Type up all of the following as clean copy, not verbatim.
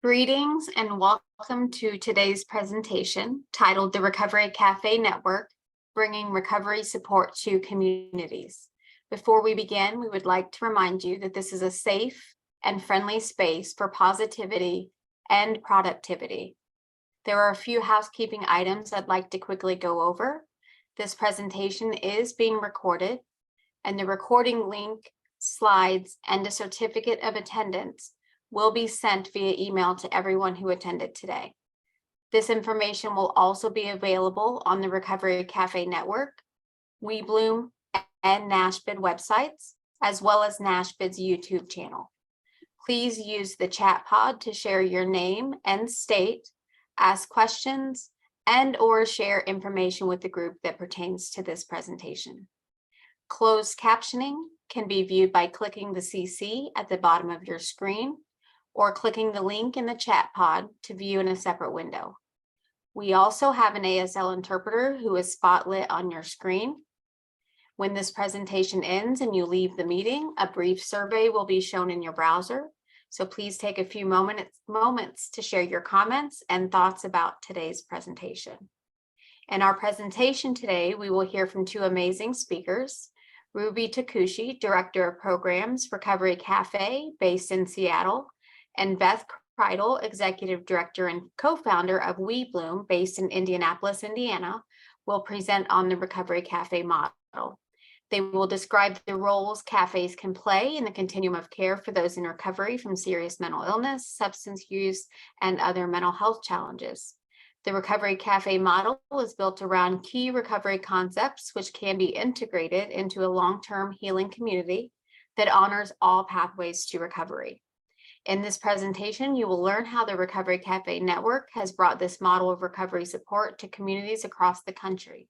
Greetings and welcome to today's presentation titled The Recovery Café Network, Bringing Recovery Support to Communities. Before we begin, we would like to remind you that this is a safe and friendly space for positivity and productivity. There are a few housekeeping items I'd like to quickly go over. This presentation is being recorded, and the recording link, slides, and a certificate of attendance will be sent via email to everyone who attended today. This information will also be available on the Recovery Café Network, WeBloom, and NASMHPD websites, as well as NASMHPD's YouTube channel. Please use the chat pod to share your name and state, ask questions, and/or share information with the group that pertains to this presentation. Closed captioning can be viewed by clicking the CC at the bottom of your screen or clicking the link in the chat pod to view in a separate window. We also have an ASL interpreter who is spotlit on your screen. When this presentation ends and you leave the meeting, a brief survey will be shown in your browser. So please take a few moments to share your comments and thoughts about today's presentation. In our presentation today, we will hear from two amazing speakers, Ruby Takushi, Director of Programs, Recovery Café, based in Seattle, and Beth Kreitl, Executive Director and Co-founder of WeBloom, based in Indianapolis, Indiana, will present on the Recovery Café model. They will describe the roles cafes can play in the continuum of care for those in recovery from serious mental illness, substance use, and other mental health challenges. The Recovery Café model is built around key recovery concepts, which can be integrated into a long-term healing community that honors all pathways to recovery. In this presentation, you will learn how the Recovery Café Network has brought this model of recovery support to communities across the country.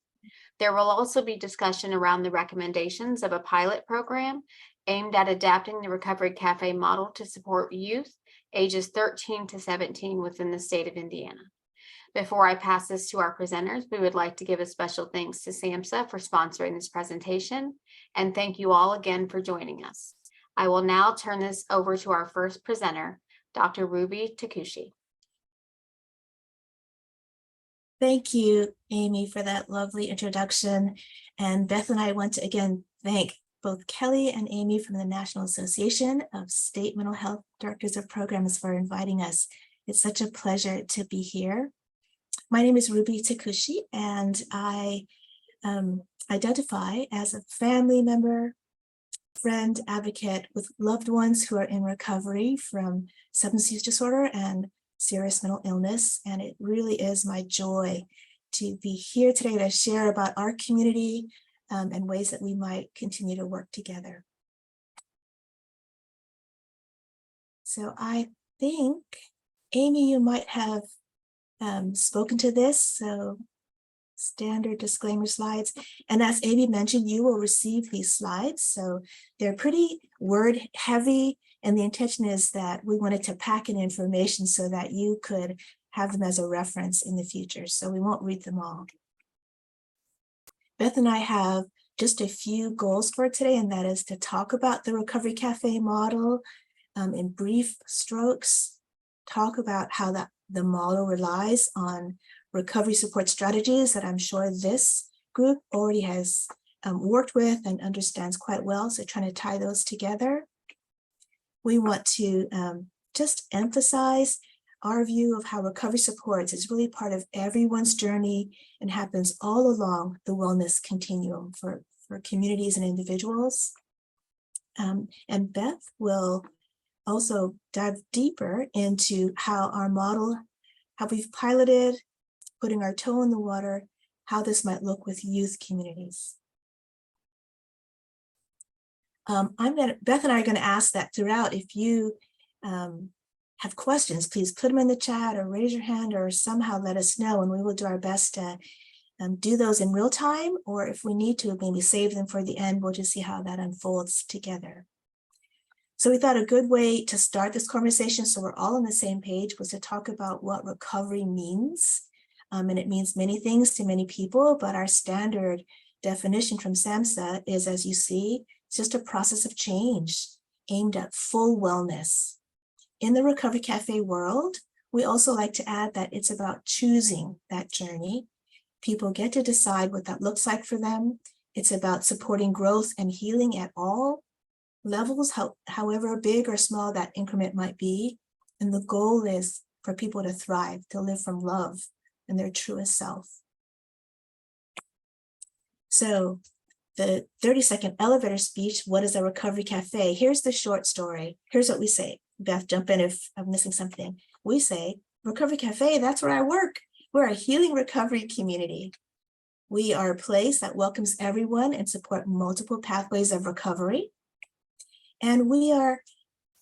There will also be discussion around the recommendations of a pilot program aimed at adapting the Recovery Café model to support youth ages 13 to 17 within the state of Indiana. Before I pass this to our presenters, we would like to give a special thanks to SAMHSA for sponsoring this presentation, and thank you all again for joining us. I will now turn this over to our first presenter, Dr. Ruby Takushi. Thank you, Amy, for that lovely introduction. And Beth and I want to again thank both Kelly and Amy from the National Association of State Mental Health Directors of Programs for inviting us. It's such a pleasure to be here. My name is Ruby Takushi, and I identify as a family member, friend, advocate with loved ones who are in recovery from substance use disorder and serious mental illness. And it really is my joy to be here today to share about our community and ways that we might continue to work together. So I think, Amy, you might have spoken to this, so standard disclaimer slides. And as Amy mentioned, you will receive these slides. So they're pretty word heavy. And the intention is that we wanted to pack in information so that you could have them as a reference in the future. So we won't read them all. Beth and I have just a few goals for today, and that is to talk about the Recovery Café model in brief strokes, talk about how the model relies on recovery support strategies that I'm sure this group already has worked with and understands quite well. So trying to tie those together. We want to just emphasize our view of how recovery supports is really part of everyone's journey and happens all along the wellness continuum for communities and individuals. And Beth will also dive deeper into how our model, how we've piloted, putting our toe in the water, how this might look with youth communities. Beth and I are going to ask that throughout. If you have questions, please put them in the chat or raise your hand or somehow let us know, and we will do our best to do those in real time, or if we need to, maybe save them for the end. We'll just see how that unfolds together. So we thought a good way to start this conversation, so we're all on the same page, was to talk about what recovery means. And it means many things to many people, but our standard definition from SAMHSA is, as you see, it's just a process of change aimed at full wellness. in the Recovery Cafe world, we also like to add that it's about choosing that journey. People get to decide what that looks like for them. It's about supporting growth and healing at all levels, however big or small that increment might be. And the goal is for people to thrive, to live from love and their truest self. So the 30-second elevator speech, what is a Recovery Cafe? Here's the short story. Here's what we say. Beth, jump in if I'm missing something. We say, Recovery Cafe, that's where I work. We're a healing recovery community. We are a place that welcomes everyone and support multiple pathways of recovery. And we are,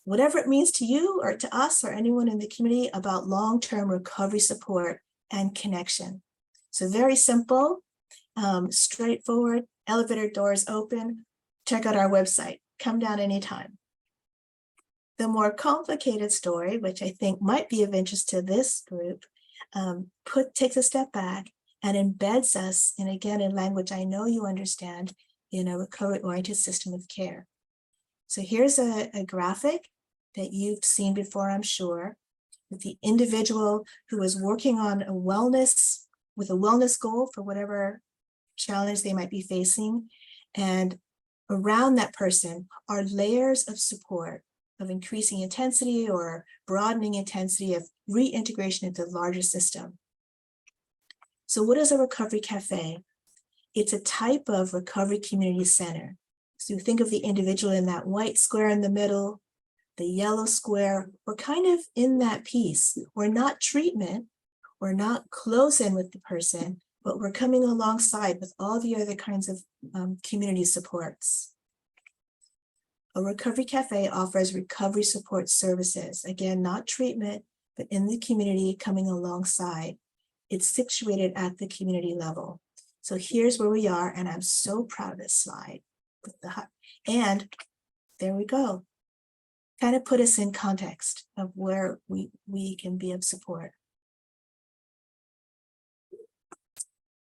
whatever it means to you or to us or anyone in the community, about long-term recovery support and connection. So very simple, straightforward, elevator doors open, check out our website, come down anytime. The more complicated story, which I think might be of interest to this group, takes a step back and embeds us, and again, in language I know you understand, in a recovery-oriented system of care. So here's a graphic that you've seen before, I'm sure, with the individual who is working on a wellness, with a wellness goal for whatever challenge they might be facing. And around that person are layers of support, of increasing intensity or broadening intensity, of reintegration into the larger system. So what is a Recovery Cafe? It's a type of recovery community center. So you think of the individual in that white square in the middle, the yellow square. We're kind of in that piece. We're not treatment, we're not close in with the person, but we're coming alongside with all the other kinds of community supports. A Recovery Cafe offers recovery support services. Again, not treatment, but in the community, coming alongside. It's situated at the community level. So here's where we are, and I'm so proud of this slide. And there we go. Kind of put us in context of where we can be of support.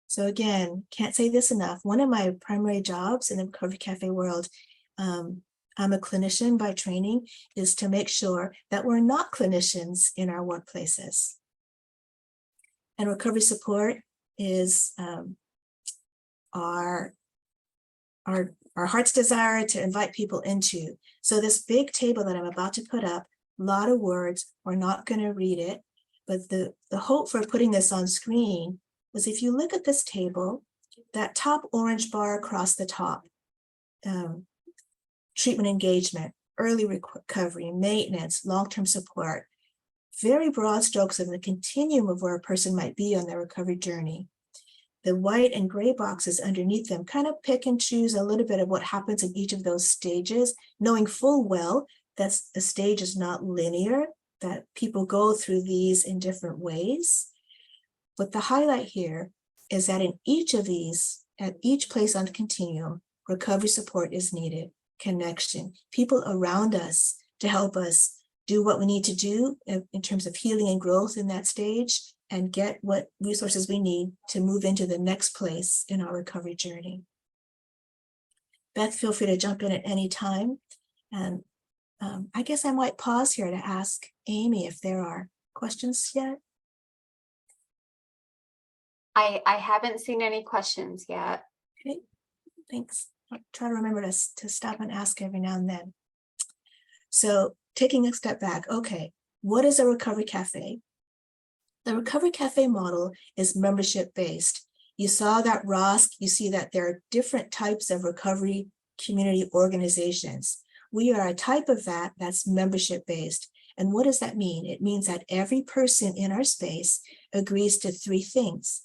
So again, can't say this enough. One of my primary jobs in the Recovery Cafe world, I'm a clinician by training, is to make sure that we're not clinicians in our workplaces. And recovery support is our heart's desire to invite people into. So this big table that I'm about to put up, a lot of words, we're not going to read it, but the hope for putting this on screen was, if you look at this table, that top orange bar across the top, treatment engagement, early recovery, maintenance, long-term support, very broad strokes of the continuum of where a person might be on their recovery journey. The white and gray boxes underneath them kind of pick and choose a little bit of what happens in each of those stages, knowing full well that a stage is not linear, that people go through these in different ways. But the highlight here is that in each of these, at each place on the continuum, recovery support is needed, connection, people around us to help us do what we need to do in terms of healing and growth in that stage, and get what resources we need to move into the next place in our recovery journey. Beth, feel free to jump in at any time. And I guess I might pause here to ask Amy if there are questions yet. I haven't seen any questions yet. Okay, thanks. I'll try to remember to stop and ask every now and then. So taking a step back, okay, what is a Recovery Cafe? The Recovery Cafe model is membership-based. You saw that ROSC, you see that there are different types of recovery community organizations. We are a type of that's membership-based. And what does that mean? It means that every person in our space agrees to three things.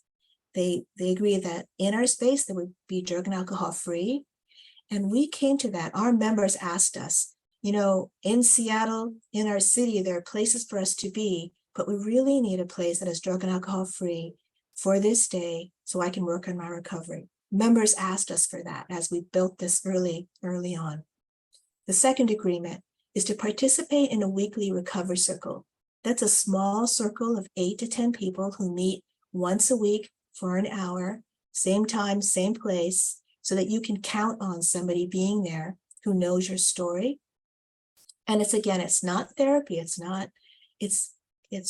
They agree that in our space, there would be drug and alcohol free. And we came to that. Our members asked us, you know, in Seattle, in our city, there are places for us to be, but we really need a place that is drug and alcohol free for this day so I can work on my recovery. Members asked us for that as we built this early on. The second agreement is to participate in a weekly recovery circle. That's a small circle of 8 to 10 people who meet once a week for an hour, same time, same place, so that you can count on somebody being there who knows your story, And it's, again, it's not therapy. It's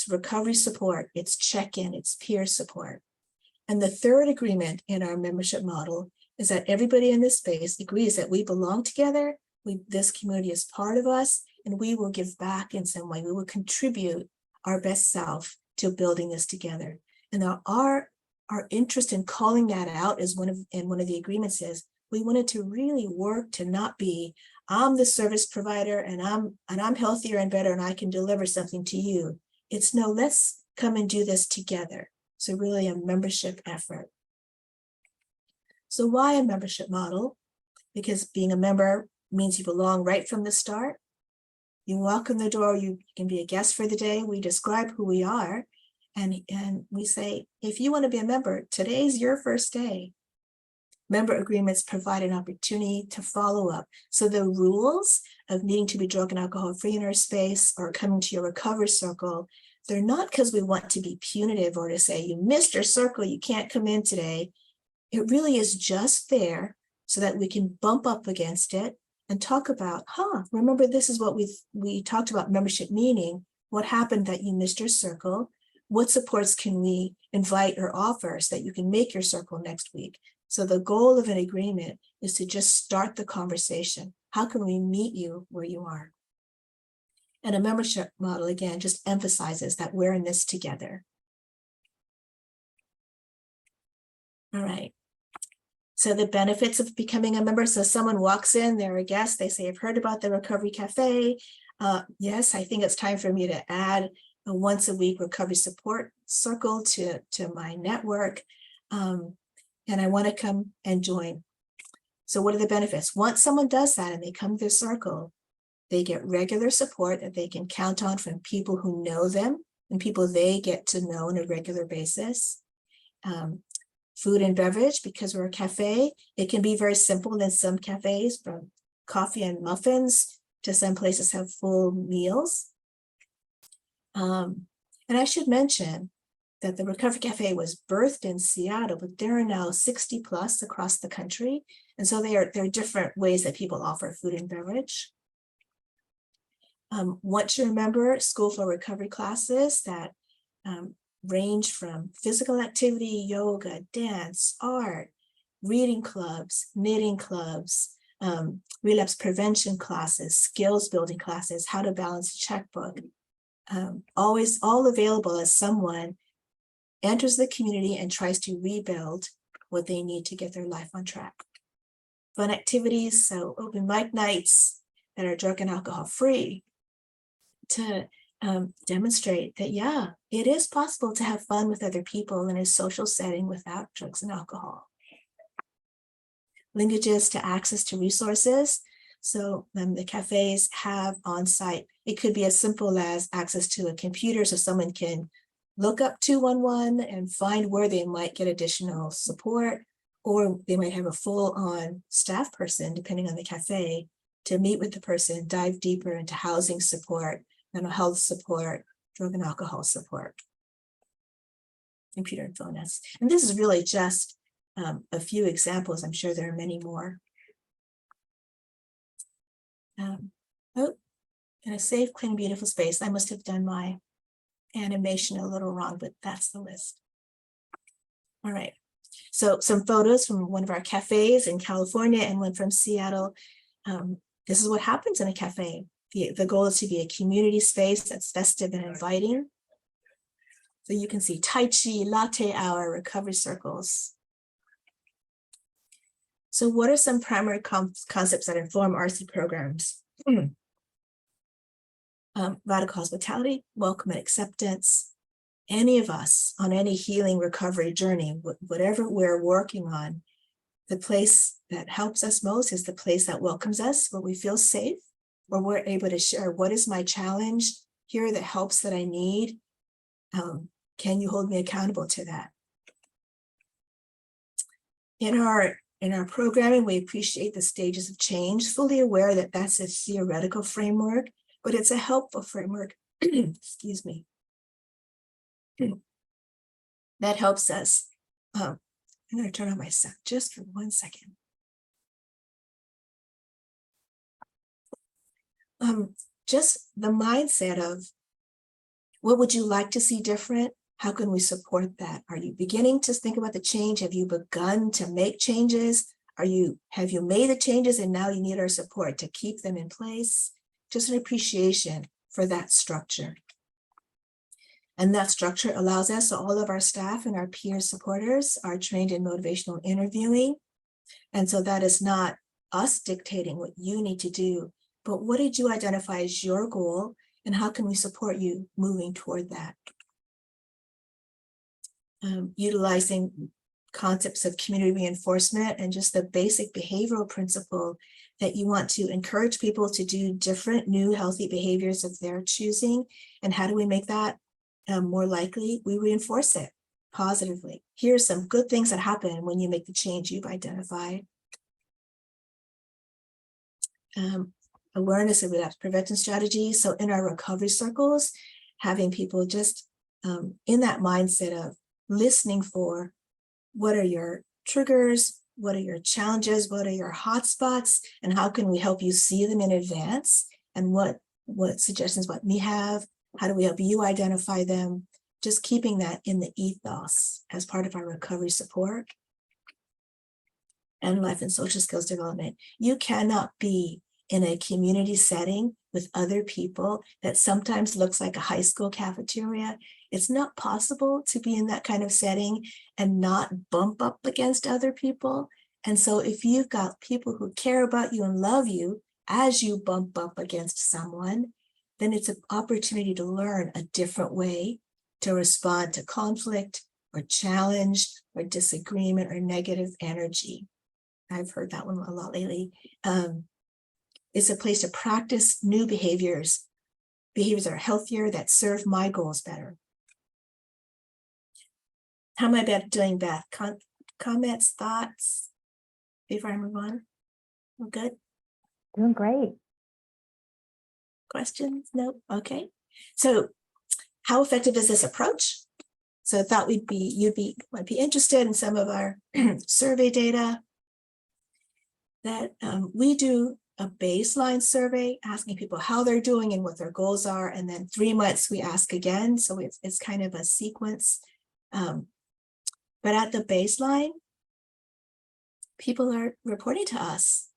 recovery support. It's check-in. It's peer support. And the third agreement in our membership model is that everybody in this space agrees that we belong together. This community is part of us, and we will give back in some way. We will contribute our best self to building this together. And our interest in calling that out is one of the agreements is we wanted to really work to not be, I'm the service provider and I'm healthier and better and I can deliver something to you. It's no, let's come and do this together. So really a membership effort. So why a membership model? Because being a member means you belong right from the start. You walk in the door, you can be a guest for the day. We describe who we are. And we say, if you want to be a member, today's your first day. Member agreements provide an opportunity to follow up. So the rules of needing to be drug and alcohol free in our space or coming to your recovery circle, they're not because we want to be punitive or to say, you missed your circle, you can't come in today. It really is just there so that we can bump up against it and talk about, remember this is what we talked about membership meaning. What happened that you missed your circle? What supports can we invite or offer so that you can make your circle next week? So the goal of an agreement is to just start the conversation. How can we meet you where you are? And a membership model, again, just emphasizes that we're in this together. All right. So the benefits of becoming a member. So someone walks in, they're a guest, they say, I've heard about the Recovery Cafe. Yes, I think it's time for me to add a once a week recovery support circle to my network. And I want to come and join. So what are the benefits? Once someone does that and they come to their circle, they get regular support that they can count on from people who know them and people they get to know on a regular basis. Food and beverage, because we're a cafe, it can be very simple in some cafes, from coffee and muffins to some places have full meals. And I should mention that the Recovery Cafe was birthed in Seattle, but there are now 60 plus across the country. And so there are different ways that people offer food and beverage. Once you're a member, School for Recovery classes that range from physical activity, yoga, dance, art, reading clubs, knitting clubs, relapse prevention classes, skills building classes, how to balance a checkbook, always all available as someone enters the community and tries to rebuild what they need to get their life on track. Fun activities, so open mic nights that are drug and alcohol free to demonstrate that, yeah, it is possible to have fun with other people in a social setting without drugs and alcohol. Linkages to access to resources. So the cafes have on-site, it could be as simple as access to a computer so someone can look up 211 and find where they might get additional support, or they might have a full-on staff person, depending on the cafe, to meet with the person, dive deeper into housing support, mental health support, drug and alcohol support, computer and phone. And this is really just a few examples. I'm sure there are many more. In a safe, clean, beautiful space. I must have done my animation a little wrong, but that's the list. All right. So some photos from one of our cafes in California and one from Seattle. This is what happens in a cafe. The goal is to be a community space that's festive and inviting. So you can see Tai Chi, latte hour, recovery circles. So what are some primary concepts that inform RC programs? Radical hospitality, welcome and acceptance. Any of us on any healing recovery journey, whatever we're working on, the place that helps us most is the place that welcomes us, where we feel safe, where we're able to share what is my challenge, here are the helps that I need. Can you hold me accountable to that? In our programming, we appreciate the stages of change, fully aware that that's a theoretical framework, but it's a helpful framework, excuse me, that helps us. I'm going to turn on my sound just for 1 second. just the mindset of what would you like to see different? How can we support that? Are you beginning to think about the change? Have you begun to make changes? Have you made the changes and now you need our support to keep them in place? Just an appreciation for that structure. And that structure allows us, so all of our staff and our peer supporters are trained in motivational interviewing. And so that is not us dictating what you need to do, but what did you identify as your goal and how can we support you moving toward that? Utilizing concepts of community reinforcement and just the basic behavioral principle that you want to encourage people to do different new healthy behaviors of their choosing. And how do we make that more likely? We reinforce it positively. Here's some good things that happen when you make the change you've identified. Awareness of relapse prevention strategies. So in our recovery circles, having people just in that mindset of listening for what are your triggers, what are your challenges, what are your hotspots, and how can we help you see them in advance, and what suggestions what we have, how do we help you identify them, just keeping that in the ethos as part of our recovery support. And life and social skills development. You cannot be in a community setting with other people that sometimes looks like a high school cafeteria. It's not possible to be in that kind of setting and not bump up against other people. And so if you've got people who care about you and love you as you bump up against someone, then it's an opportunity to learn a different way to respond to conflict or challenge or disagreement or negative energy. I've heard that one a lot lately. It's a place to practice new behaviors that are healthier, that serve my goals better. How am I doing, Beth? Comments, thoughts before I move on? We're good? Doing great. Questions? No? Okay. So how effective is this approach? So I thought you might be interested in some of our survey data that we do a baseline survey asking people how they're doing and what their goals are. And then 3 months we ask again. So it's kind of a sequence. But at the baseline, people are reporting to us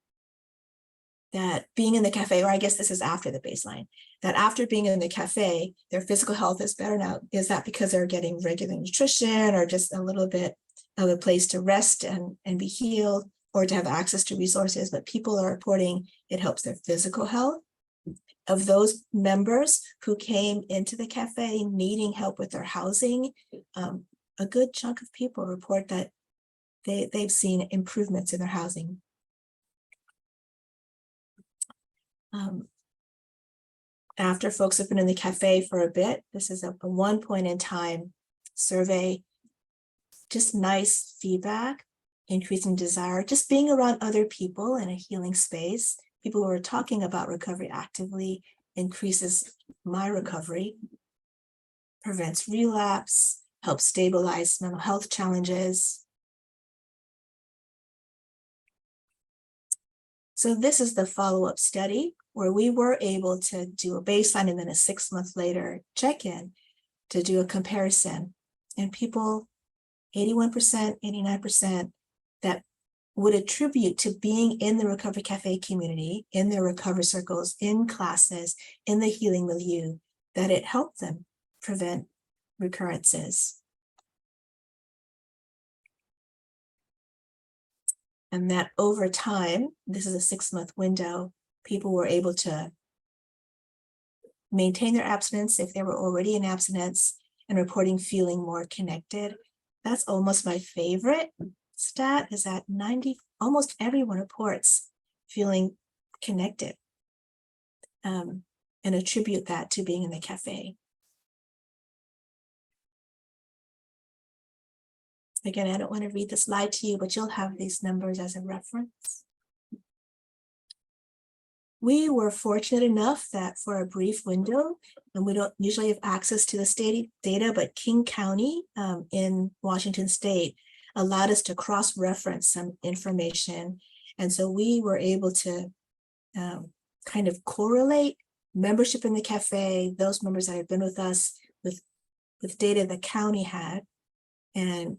that being in the cafe, or I guess this is after the baseline, that after being in the cafe, their physical health is better now. Is that because they're getting regular nutrition or just a little bit of a place to rest and be healed, or to have access to resources? But people are reporting it helps their physical health. Of those members who came into the cafe needing help with their housing, a good chunk of people report that they've seen improvements in their housing. After folks have been in the cafe for a bit, this is a one point in time survey, just nice feedback, increasing desire, just being around other people in a healing space. People who are talking about recovery actively increases my recovery, prevents relapse, helps stabilize mental health challenges. So this is the follow-up study where we were able to do a baseline and then a 6 month later check-in to do a comparison. And people, 81%, 89%, that would attribute to being in the Recovery Cafe community, in their recovery circles, in classes, in the healing milieu, that it helped them prevent recurrences. And that over time, this is a 6 month window, people were able to maintain their abstinence if they were already in abstinence and reporting feeling more connected. That's almost my favorite stat, is that almost everyone reports feeling connected and attribute that to being in the cafe. Again, I don't want to read the slide to you, but you'll have these numbers as a reference. We were fortunate enough that for a brief window, and we don't usually have access to the state data, but King County in Washington State allowed us to cross-reference some information. And so we were able to kind of correlate membership in the cafe, those members that have been with us with data the county had. And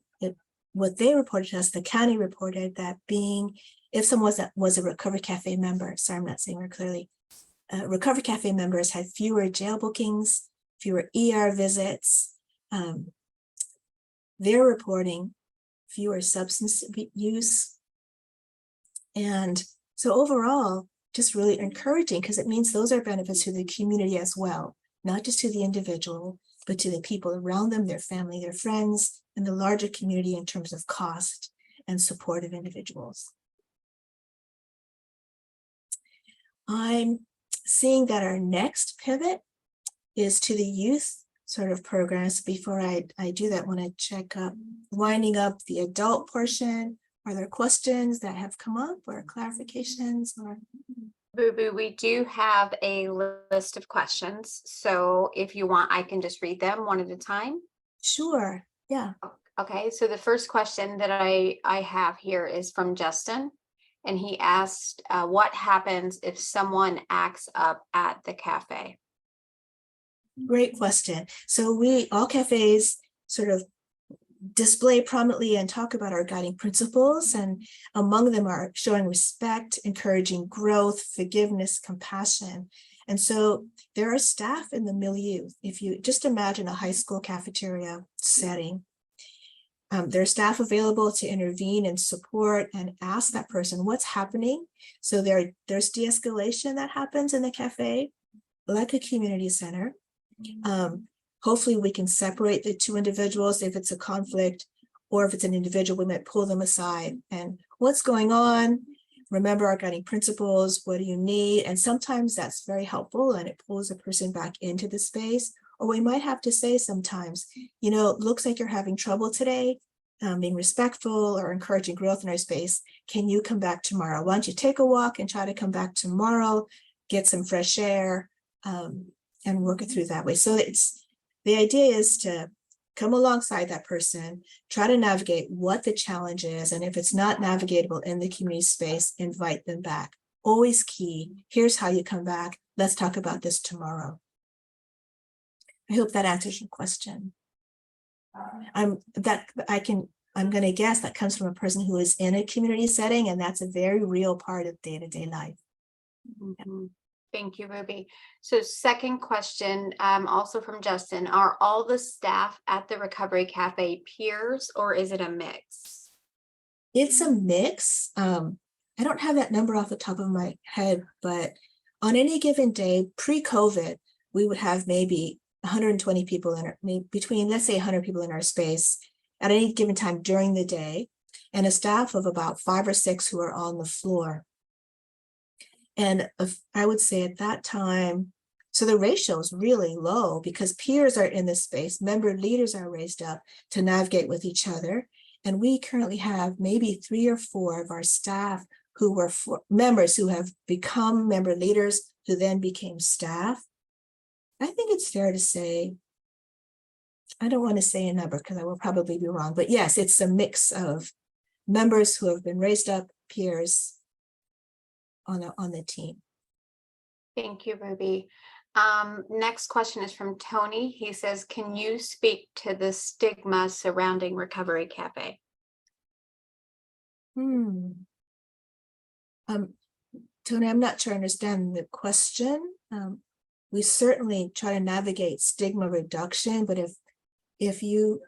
what they reported to us, the county reported that if someone was a Recovery Cafe member, sorry, I'm not saying very clearly, Recovery Cafe members had fewer jail bookings, fewer ER visits. They're reporting fewer substance use. And so overall, just really encouraging, because it means those are benefits to the community as well, not just to the individual, but to the people around them, their family, their friends, and the larger community in terms of cost and support of individuals. I'm seeing that our next pivot is to the youth sort of programs. Before I do that, I want to check up, winding up the adult portion. Are there questions that have come up or clarifications? Or Boo Boo, we do have a list of questions. So if you want, I can just read them one at a time. Sure, yeah. Okay, so the first question that I have here is from Justin. And he asked, what happens if someone acts up at the cafe? Great question. So all cafes sort of display prominently and talk about our guiding principles, and among them are showing respect, encouraging growth, forgiveness, compassion. And so there are staff in the milieu. If you just imagine a high school cafeteria setting, there are staff available to intervene and support and ask that person what's happening. So there's de-escalation that happens in the cafe, like a community center. Hopefully we can separate the two individuals if it's a conflict, or if it's an individual, we might pull them aside and what's going on? Remember our guiding principles, what do you need? And sometimes that's very helpful and it pulls a person back into the space. Or we might have to say sometimes, it looks like you're having trouble today, being respectful or encouraging growth in our space. Can you come back tomorrow? Why don't you take a walk and try to come back tomorrow, get some fresh air, and work it through that way. So the idea is to come alongside that person, try to navigate what the challenge is. And if it's not navigatable in the community space, invite them back. Always key. Here's how you come back. Let's talk about this tomorrow. I hope that answers your question. I'm going to guess that comes from a person who is in a community setting, and that's a very real part of day-to-day life. Mm-hmm. Thank you, Ruby. So second question, also from Justin, are all the staff at the Recovery Cafe peers, or is it a mix? It's a mix. I don't have that number off the top of my head, but on any given day, pre-COVID, we would have maybe 120 people between, let's say 100 people in our space at any given time during the day, and a staff of about 5 or 6 who are on the floor. And I would say at that time, so the ratio is really low because peers are in the space, member leaders are raised up to navigate with each other. And we currently have maybe 3 or 4 of our staff who were members who have become member leaders who then became staff. I think it's fair to say, I don't want to say a number because I will probably be wrong, but yes, it's a mix of members who have been raised up, peers on the team. Thank you, Ruby. Next question is from Tony. He says, can you speak to the stigma surrounding Recovery Cafe? Tony, I'm not sure I understand the question. We certainly try to navigate stigma reduction, but if you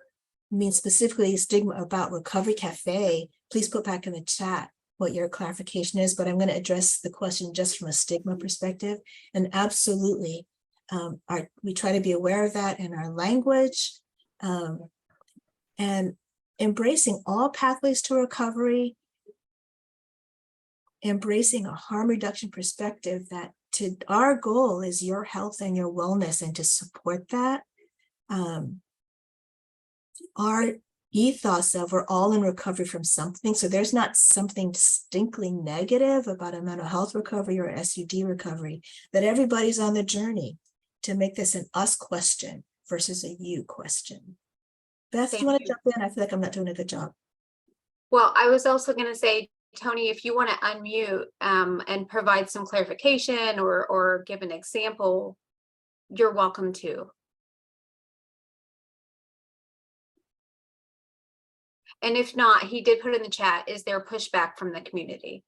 mean specifically stigma about Recovery Cafe, please put back in the chat what your clarification is, but I'm going to address the question just from a stigma perspective. And absolutely, we try to be aware of that in our language, and embracing all pathways to recovery, embracing a harm reduction perspective that our goal is your health and your wellness, and to support that. Our ethos of we're all in recovery from something. So there's not something distinctly negative about a mental health recovery or SUD recovery, that everybody's on the journey to make this an us question versus a you question. Beth, do you want to jump in? I feel like I'm not doing a good job. Well, I was also going to say, Tony, if you want to unmute and provide some clarification or give an example, you're welcome to. And if not, he did put in the chat, is there pushback from the community?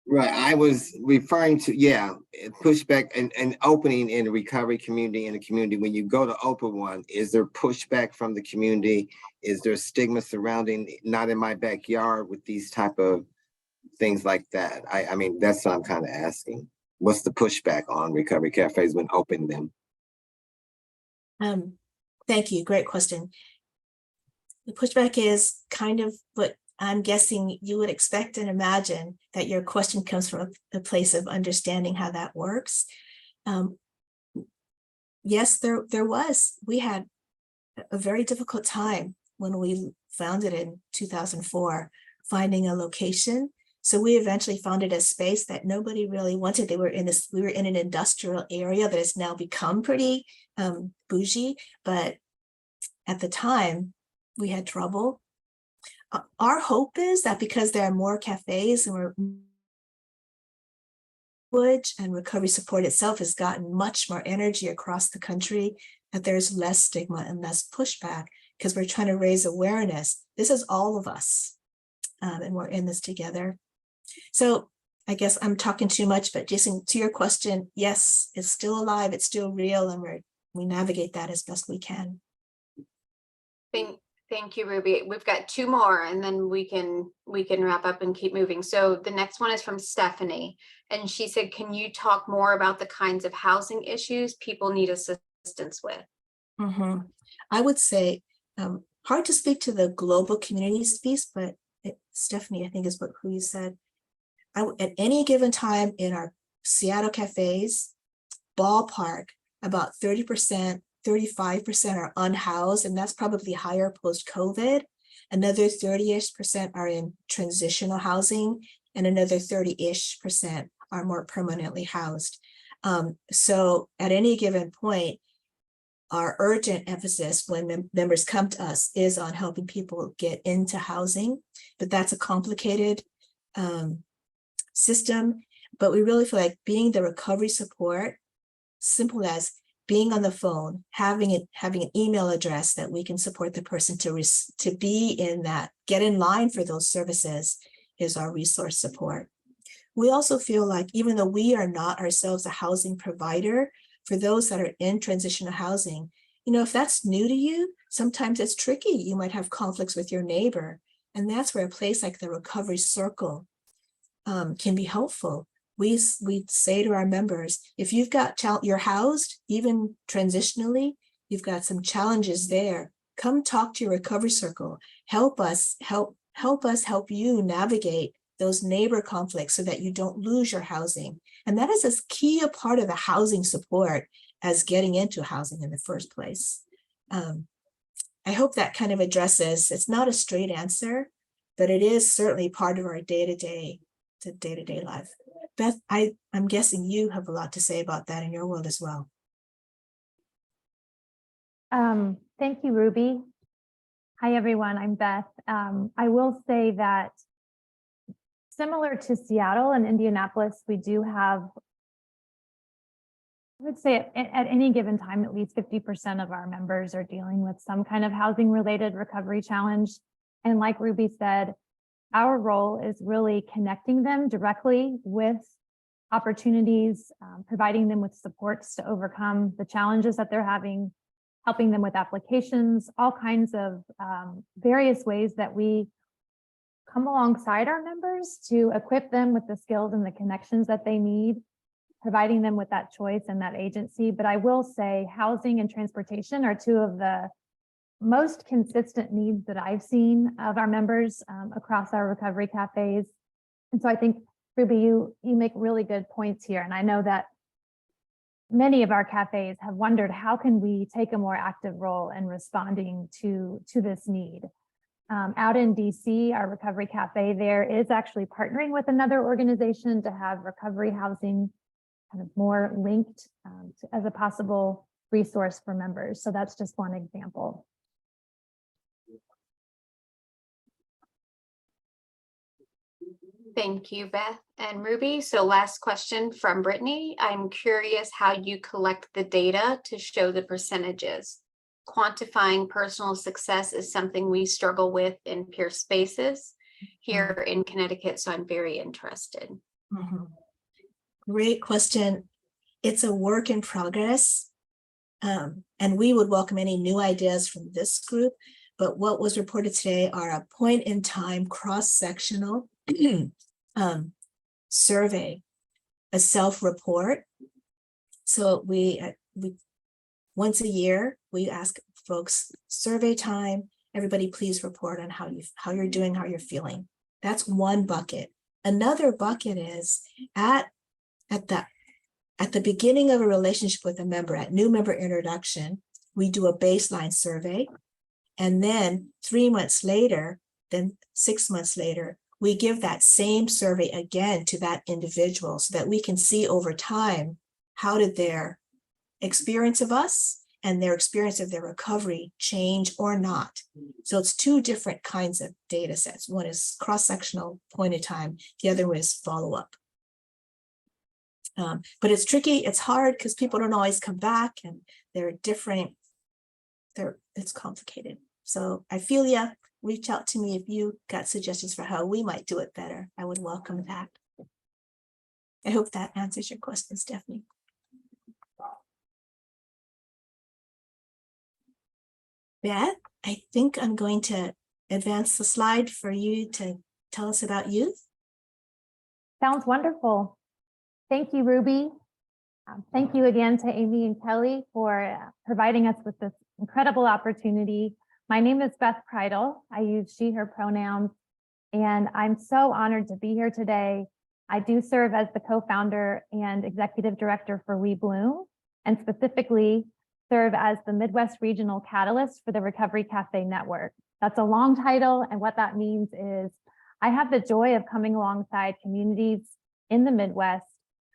Right, I was referring to, yeah, pushback and opening in the recovery community, in the community. When you go to open one, is there pushback from the community? Is there stigma surrounding not in my backyard with these type of things like that? I mean, that's what I'm kind of asking. What's the pushback on recovery cafes when opening them? Thank you, great question. The pushback is kind of what I'm guessing you would expect and imagine, that your question comes from a place of understanding how that works. Yes, there was. We had a very difficult time when we founded in 2004, finding a location. So we eventually founded a space that nobody really wanted. We were in an industrial area that has now become pretty bougie, but at the time we had trouble. Our hope is that because there are more cafes and and recovery support itself has gotten much more energy across the country, that there's less stigma and less pushback, because we're trying to raise awareness. This is all of us, and we're in this together. So I guess I'm talking too much, but Jason, to your question, yes, it's still alive, it's still real, and we navigate that as best we can. Thank you, Ruby. We've got two more and then we can wrap up and keep moving. So the next one is from Stephanie. And she said, can you talk more about the kinds of housing issues people need assistance with? I would say, hard to speak to the global communities piece, but Stephanie, I think is who you said. At any given time in our Seattle cafes, ballpark, about 30%, 35% are unhoused, and that's probably higher post-COVID. Another 30-ish% are in transitional housing, and another 30-ish% are more permanently housed. So at any given point, our urgent emphasis when members come to us is on helping people get into housing, but that's a complicated system. But we really feel like being the recovery support, simple as being on the phone, having an email address that we can support the person to be in that, get in line for those services, is our resource support. We also feel like, even though we are not ourselves a housing provider, for those that are in transitional housing, if that's new to you, sometimes it's tricky. You might have conflicts with your neighbor, and that's where a place like the Recovery Circle can be helpful. We say to our members, if you've got, you're housed, even transitionally, you've got some challenges there, come talk to your Recovery Circle. Help us help you navigate those neighbor conflicts so that you don't lose your housing. And that is as key a part of the housing support as getting into housing in the first place. I hope that kind of addresses, it's not a straight answer, but it is certainly part of our day-to-day life. Beth, I'm guessing you have a lot to say about that in your world as well. Thank you, Ruby. Hi, everyone. I'm Beth. I will say that similar to Seattle and Indianapolis, we do have, I would say at any given time, at least 50% of our members are dealing with some kind of housing related recovery challenge. And like Ruby said, our role is really connecting them directly with opportunities, providing them with supports to overcome the challenges that they're having, helping them with applications, all kinds of various ways that we come alongside our members to equip them with the skills and the connections that they need, providing them with that choice and that agency. But I will say housing and transportation are two of the most consistent needs that I've seen of our members across our recovery cafes. And so I think, Ruby, you make really good points here. And I know that many of our cafes have wondered, how can we take a more active role in responding to this need? Out in DC, our recovery cafe there is actually partnering with another organization to have recovery housing kind of more linked as a possible resource for members. So that's just one example. Thank you, Beth and Ruby. So last question from Brittany. I'm curious how you collect the data to show the percentages. Quantifying personal success is something we struggle with in peer spaces here in Connecticut, so I'm very interested. Great question. It's a work in progress, and we would welcome any new ideas from this group, but what was reported today are a point in time cross-sectional survey, a self-report. So we once a year, we ask folks, survey time, everybody please report on how you're doing, how you're feeling. That's one bucket. Another bucket is at the beginning of a relationship with a member, at new member introduction, we do a baseline survey. And then 3 months later, then 6 months later, we give that same survey again to that individual so that we can see over time, how did their experience of us and their experience of their recovery change or not. So it's two different kinds of data sets. One is cross-sectional point in time, the other one is follow-up. But it's tricky, it's hard because people don't always come back and they're different. It's complicated. So I feel you. Reach out to me if you got suggestions for how we might do it better. I would welcome that. I hope that answers your question, Stephanie. Beth, I think I'm going to advance the slide for you to tell us about youth. Sounds wonderful. Thank you, Ruby. Thank you again to Amy and Kelly for providing us with this incredible opportunity. My name is Beth Kreitl. I use she, her pronouns, and I'm so honored to be here today. I do serve as the co-founder and executive director for We Bloom, and specifically serve as the Midwest Regional Catalyst for the Recovery Café Network. That's a long title, and what that means is I have the joy of coming alongside communities in the Midwest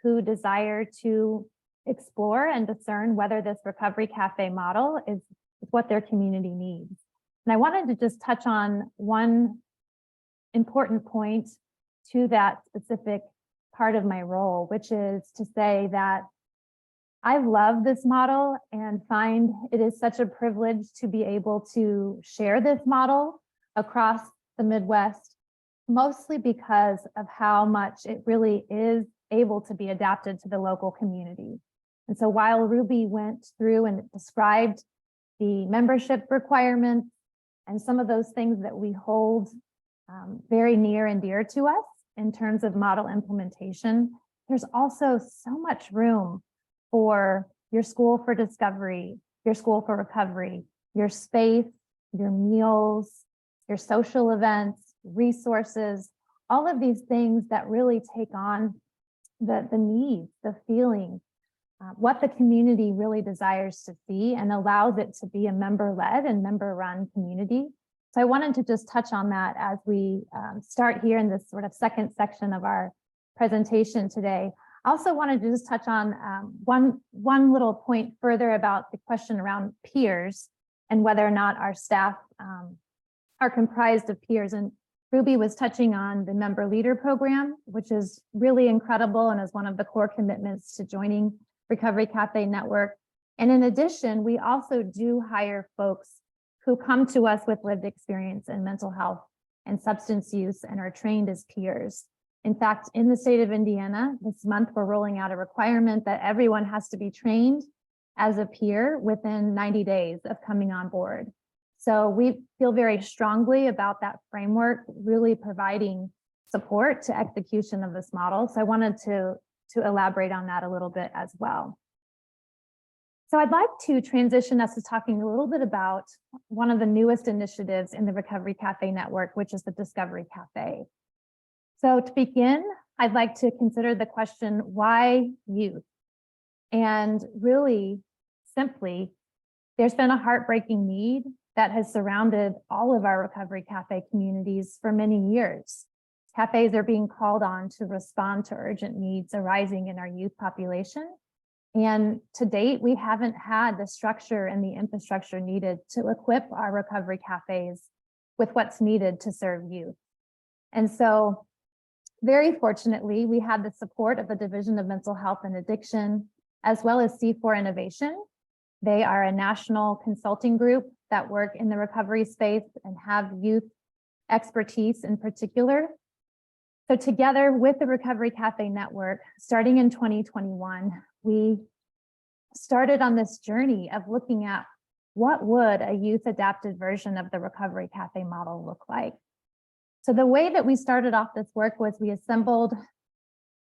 who desire to explore and discern whether this Recovery Café model is what their community needs. And I wanted to just touch on one important point to that specific part of my role, which is to say that I love this model and find it is such a privilege to be able to share this model across the Midwest, mostly because of how much it really is able to be adapted to the local community. And so while Ruby went through and described the membership requirements and some of those things that we hold very near and dear to us in terms of model implementation, there's also so much room for your school for discovery, your school for recovery, your space, your meals, your social events, resources, all of these things that really take on the needs, the feeling, what the community really desires to see and allows it to be a member-led and member-run community. So I wanted to just touch on that as we start here in this sort of second section of our presentation today. I also wanted to just touch on one little point further about the question around peers and whether or not our staff are comprised of peers. And Ruby was touching on the member leader program, which is really incredible and is one of the core commitments to joining Recovery Café Network. And in addition, we also do hire folks who come to us with lived experience in mental health and substance use and are trained as peers. In fact, in the state of Indiana, this month, we're rolling out a requirement that everyone has to be trained as a peer within 90 days of coming on board. So we feel very strongly about that framework, really providing support to execution of this model. So I wanted to elaborate on that a little bit as well. So I'd like to transition us to talking a little bit about one of the newest initiatives in the Recovery Café Network, which is the Discovery Café. So to begin, I'd like to consider the question, why youth? And really simply, there's been a heartbreaking need that has surrounded all of our Recovery Café communities for many years. Cafes are being called on to respond to urgent needs arising in our youth population. And to date, we haven't had the structure and the infrastructure needed to equip our recovery cafes with what's needed to serve youth. And so very fortunately, we had the support of the Division of Mental Health and Addiction, as well as C4 Innovation. They are a national consulting group that work in the recovery space and have youth expertise in particular. So together with the Recovery Cafe Network, starting in 2021, we started on this journey of looking at what would a youth adapted version of the Recovery Cafe model look like. So the way that we started off this work was we assembled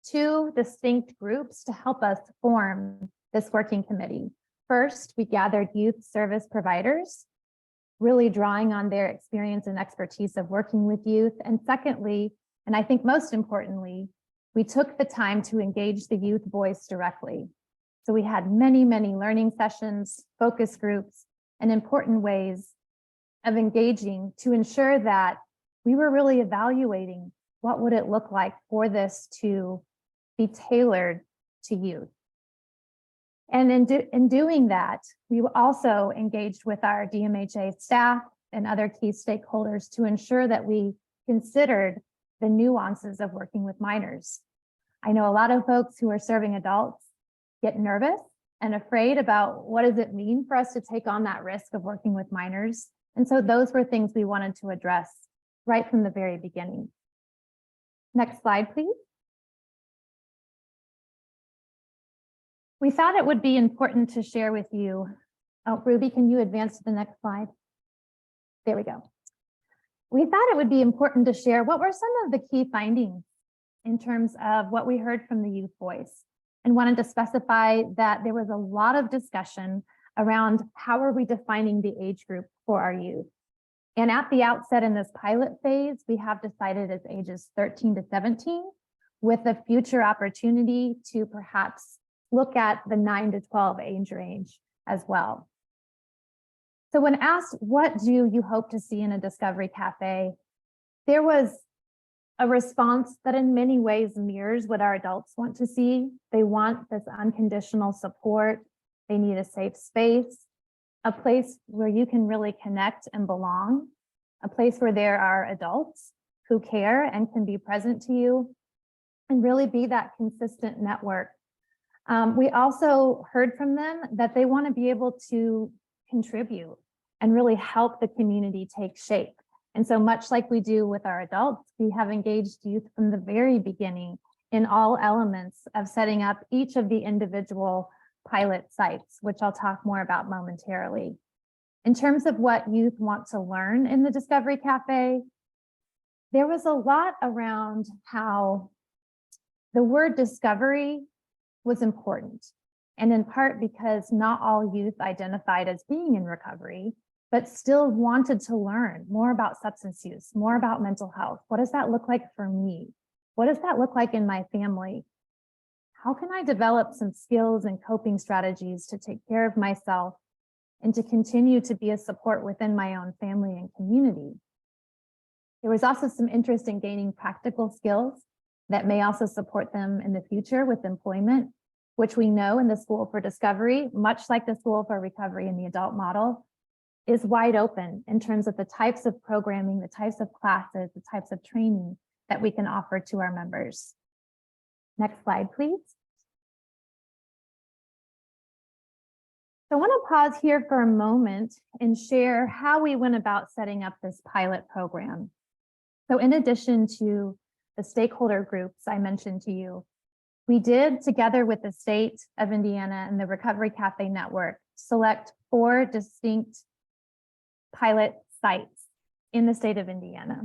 two distinct groups to help us form this working committee. First, we gathered youth service providers, really drawing on their experience and expertise of working with youth. And secondly, and I think most importantly, we took the time to engage the youth voice directly. So we had many, many learning sessions, focus groups, and important ways of engaging to ensure that we were really evaluating what would it look like for this to be tailored to youth. And in doing that, we also engaged with our DMHA staff and other key stakeholders to ensure that we considered the nuances of working with minors. I know a lot of folks who are serving adults get nervous and afraid about what does it mean for us to take on that risk of working with minors. And so those were things we wanted to address right from the very beginning. Next slide, please. We thought it would be important to share with you. Oh, Ruby, can you advance to the next slide? There we go. We thought it would be important to share what were some of the key findings in terms of what we heard from the youth voice, and wanted to specify that there was a lot of discussion around how are we defining the age group for our youth. And at the outset in this pilot phase, we have decided as ages 13 to 17, with a future opportunity to perhaps look at the 9 to 12 age range as well. So when asked, what do you hope to see in a Discovery Cafe? There was a response that in many ways mirrors what our adults want to see. They want this unconditional support. They need a safe space, a place where you can really connect and belong, a place where there are adults who care and can be present to you, and really be that consistent network. We also heard from them that they want to be able to contribute and really help the community take shape. And so much like we do with our adults, we have engaged youth from the very beginning in all elements of setting up each of the individual pilot sites, which I'll talk more about momentarily. In terms of what youth want to learn in the Discovery Cafe, there was a lot around how the word discovery was important, and in part because not all youth identified as being in recovery, but still wanted to learn more about substance use, more about mental health. What does that look like for me? What does that look like in my family? How can I develop some skills and coping strategies to take care of myself and to continue to be a support within my own family and community? There was also some interest in gaining practical skills that may also support them in the future with employment, which we know in the School for Discovery, much like the School for Recovery in the adult model, is wide open in terms of the types of programming, the types of classes, the types of training that we can offer to our members. Next slide, please. So I want to pause here for a moment and share how we went about setting up this pilot program. So in addition to the stakeholder groups I mentioned to you, we did, together with the state of Indiana and the Recovery Cafe Network, select 4 distinct pilot sites in the state of Indiana.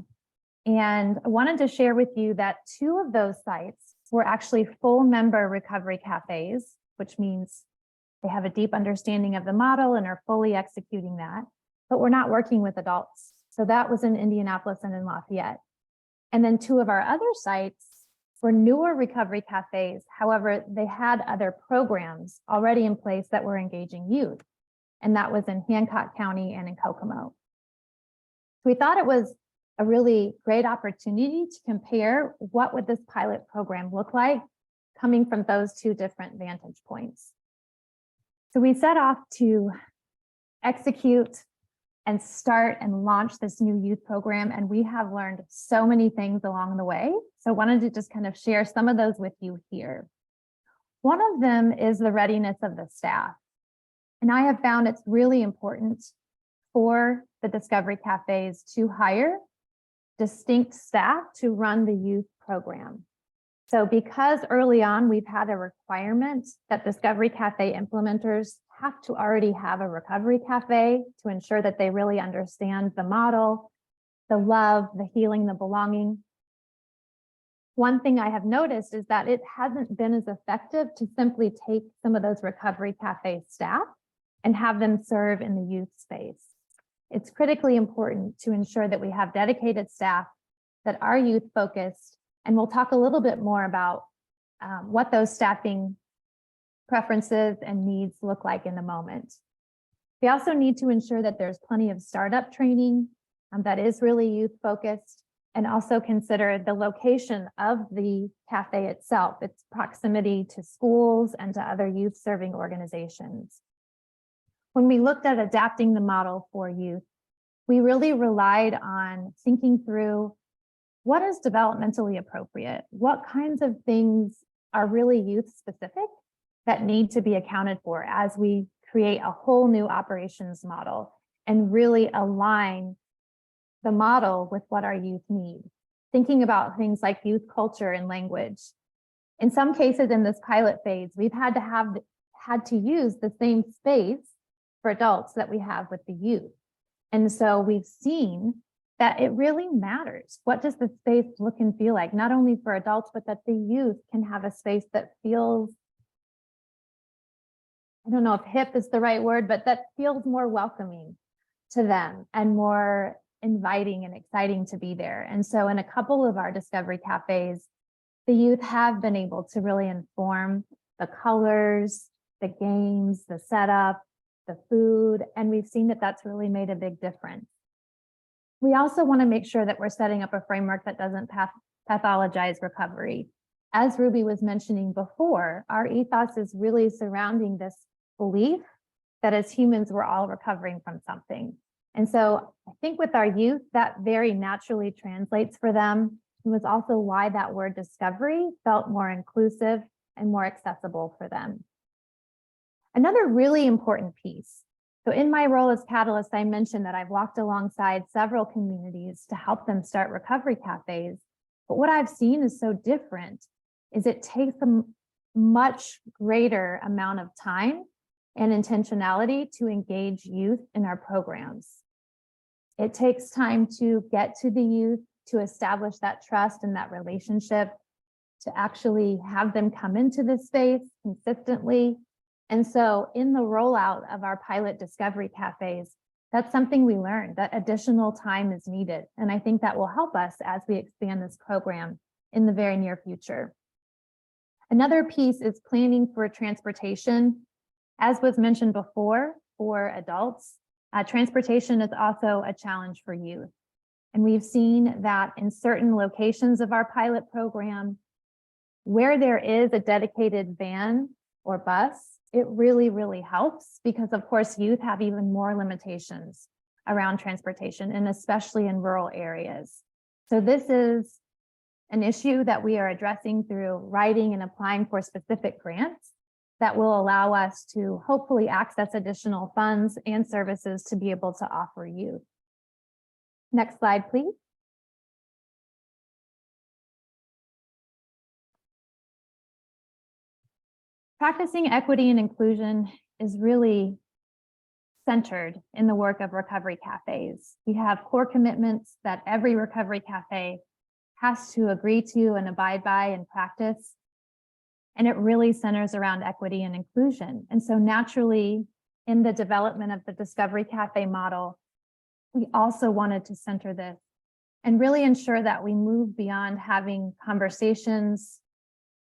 And I wanted to share with you that 2 of those sites were actually full member recovery cafes, which means they have a deep understanding of the model and are fully executing that, but we're not working with adults. So that was in Indianapolis and in Lafayette. And then 2 of our other sites were newer recovery cafes. However, they had other programs already in place that were engaging youth. And that was in Hancock County and in Kokomo. We thought it was a really great opportunity to compare what would this pilot program look like coming from those 2 different vantage points. So we set off to execute and start and launch this new youth program. And we have learned so many things along the way. So I wanted to just kind of share some of those with you here. One of them is the readiness of the staff. And I have found it's really important for the Discovery Cafes to hire distinct staff to run the youth program. So because early on we've had a requirement that Discovery Cafe implementers have to already have a recovery cafe to ensure that they really understand the model, the love, the healing, the belonging. One thing I have noticed is that it hasn't been as effective to simply take some of those recovery cafe staff and have them serve in the youth space. It's critically important to ensure that we have dedicated staff that are youth focused, and we'll talk a little bit more about what those staffing preferences and needs look like in a moment. We also need to ensure that there's plenty of startup training that is really youth focused, and also consider the location of the cafe itself, its proximity to schools and to other youth serving organizations. When we looked at adapting the model for youth, we really relied on thinking through what is developmentally appropriate, what kinds of things are really youth specific that need to be accounted for as we create a whole new operations model and really align the model with what our youth need. Thinking about things like youth culture and language. In some cases in this pilot phase, we've had to use the same space for adults that we have with the youth. And so we've seen that it really matters. What does the space look and feel like, not only for adults, but that the youth can have a space that feels, I don't know if hip is the right word, but that feels more welcoming to them and more inviting and exciting to be there. And so in a couple of our Discovery Cafes, the youth have been able to really inform the colors, the games, the setup, the food, and we've seen that that's really made a big difference. We also want to make sure that we're setting up a framework that doesn't pathologize recovery. As Ruby was mentioning before, our ethos is really surrounding this belief that as humans, we're all recovering from something. And so I think with our youth, that very naturally translates for them. It was also why that word discovery felt more inclusive and more accessible for them. Another really important piece. So in my role as Catalyst, I mentioned that I've walked alongside several communities to help them start recovery cafes. But what I've seen is so different is it takes a much greater amount of time and intentionality to engage youth in our programs. It takes time to get to the youth, to establish that trust and that relationship, to actually have them come into this space consistently. And so in the rollout of our pilot Discovery Cafes, that's something we learned, that additional time is needed. And I think that will help us as we expand this program in the very near future. Another piece is planning for transportation. As was mentioned before, for adults, transportation is also a challenge for youth. And we've seen that in certain locations of our pilot program, where there is a dedicated van or bus, it really, really helps because of course, youth have even more limitations around transportation and especially in rural areas. So this is an issue that we are addressing through writing and applying for specific grants that will allow us to hopefully access additional funds and services to be able to offer youth. Next slide, please. Practicing equity and inclusion is really centered in the work of recovery cafes. We have core commitments that every recovery cafe has to agree to and abide by and practice. And it really centers around equity and inclusion. And so naturally, in the development of the Discovery Cafe model, we also wanted to center this and really ensure that we move beyond having conversations,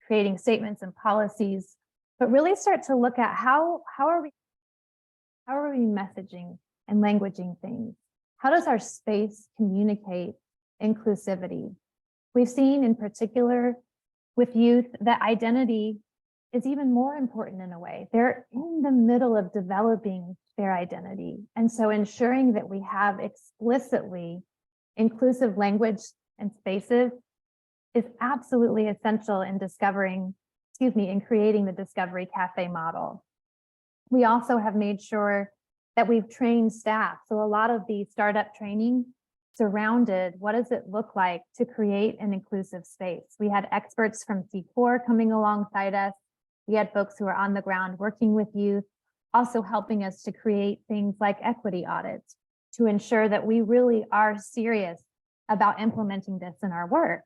creating statements and policies, but really start to look at how are we messaging and languaging things? How does our space communicate inclusivity? We've seen in particular with youth that identity is even more important in a way. They're in the middle of developing their identity. And so ensuring that we have explicitly inclusive language and spaces is absolutely essential in in creating the Discovery Cafe model. We also have made sure that we've trained staff. So a lot of the startup training surrounded what does it look like to create an inclusive space. We had experts from C4 coming alongside us. We had folks who are on the ground working with youth, also helping us to create things like equity audits to ensure that we really are serious about implementing this in our work.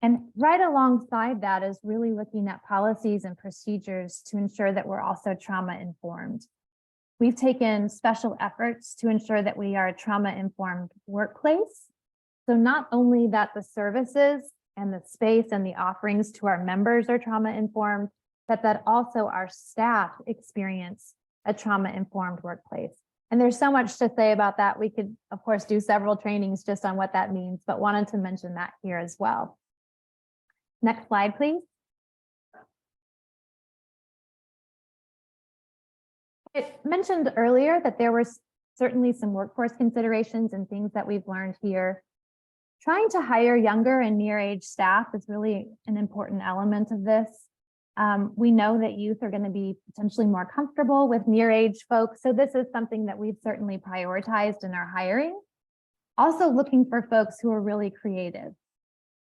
And right alongside that is really looking at policies and procedures to ensure that we're also trauma informed. We've taken special efforts to ensure that we are a trauma-informed workplace. So not only that the services and the space and the offerings to our members are trauma-informed, but that also our staff experience a trauma-informed workplace. And there's so much to say about that. We could, of course, do several trainings just on what that means, but wanted to mention that here as well. Next slide, please. I mentioned earlier that there were certainly some workforce considerations and things that we've learned here. Trying to hire younger and near-age staff is really an important element of this. We know that youth are going to be potentially more comfortable with near-age folks, so this is something that we've certainly prioritized in our hiring. Also looking for folks who are really creative.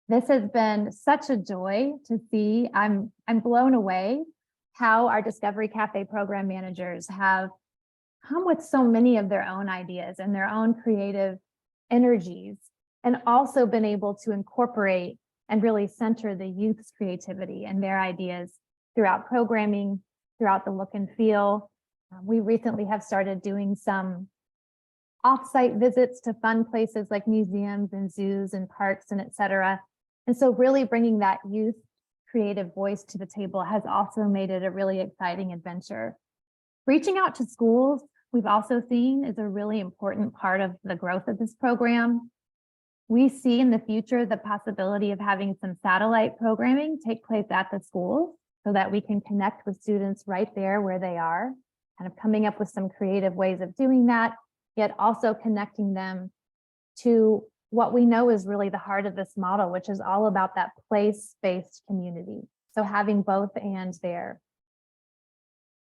This has been such a joy to see. I'm blown away how our Discovery Cafe program managers have come with so many of their own ideas and their own creative energies, and also been able to incorporate and really center the youth's creativity and their ideas throughout programming, throughout the look and feel. We recently have started doing some off-site visits to fun places like museums and zoos and parks and et cetera. And so really bringing that youth creative voice to the table has also made it a really exciting adventure. Reaching out to schools, we've also seen is a really important part of the growth of this program. We see in the future the possibility of having some satellite programming take place at the schools so that we can connect with students right there where they are, kind of coming up with some creative ways of doing that, yet also connecting them to what we know is really the heart of this model, which is all about that place-based community. So having both and there.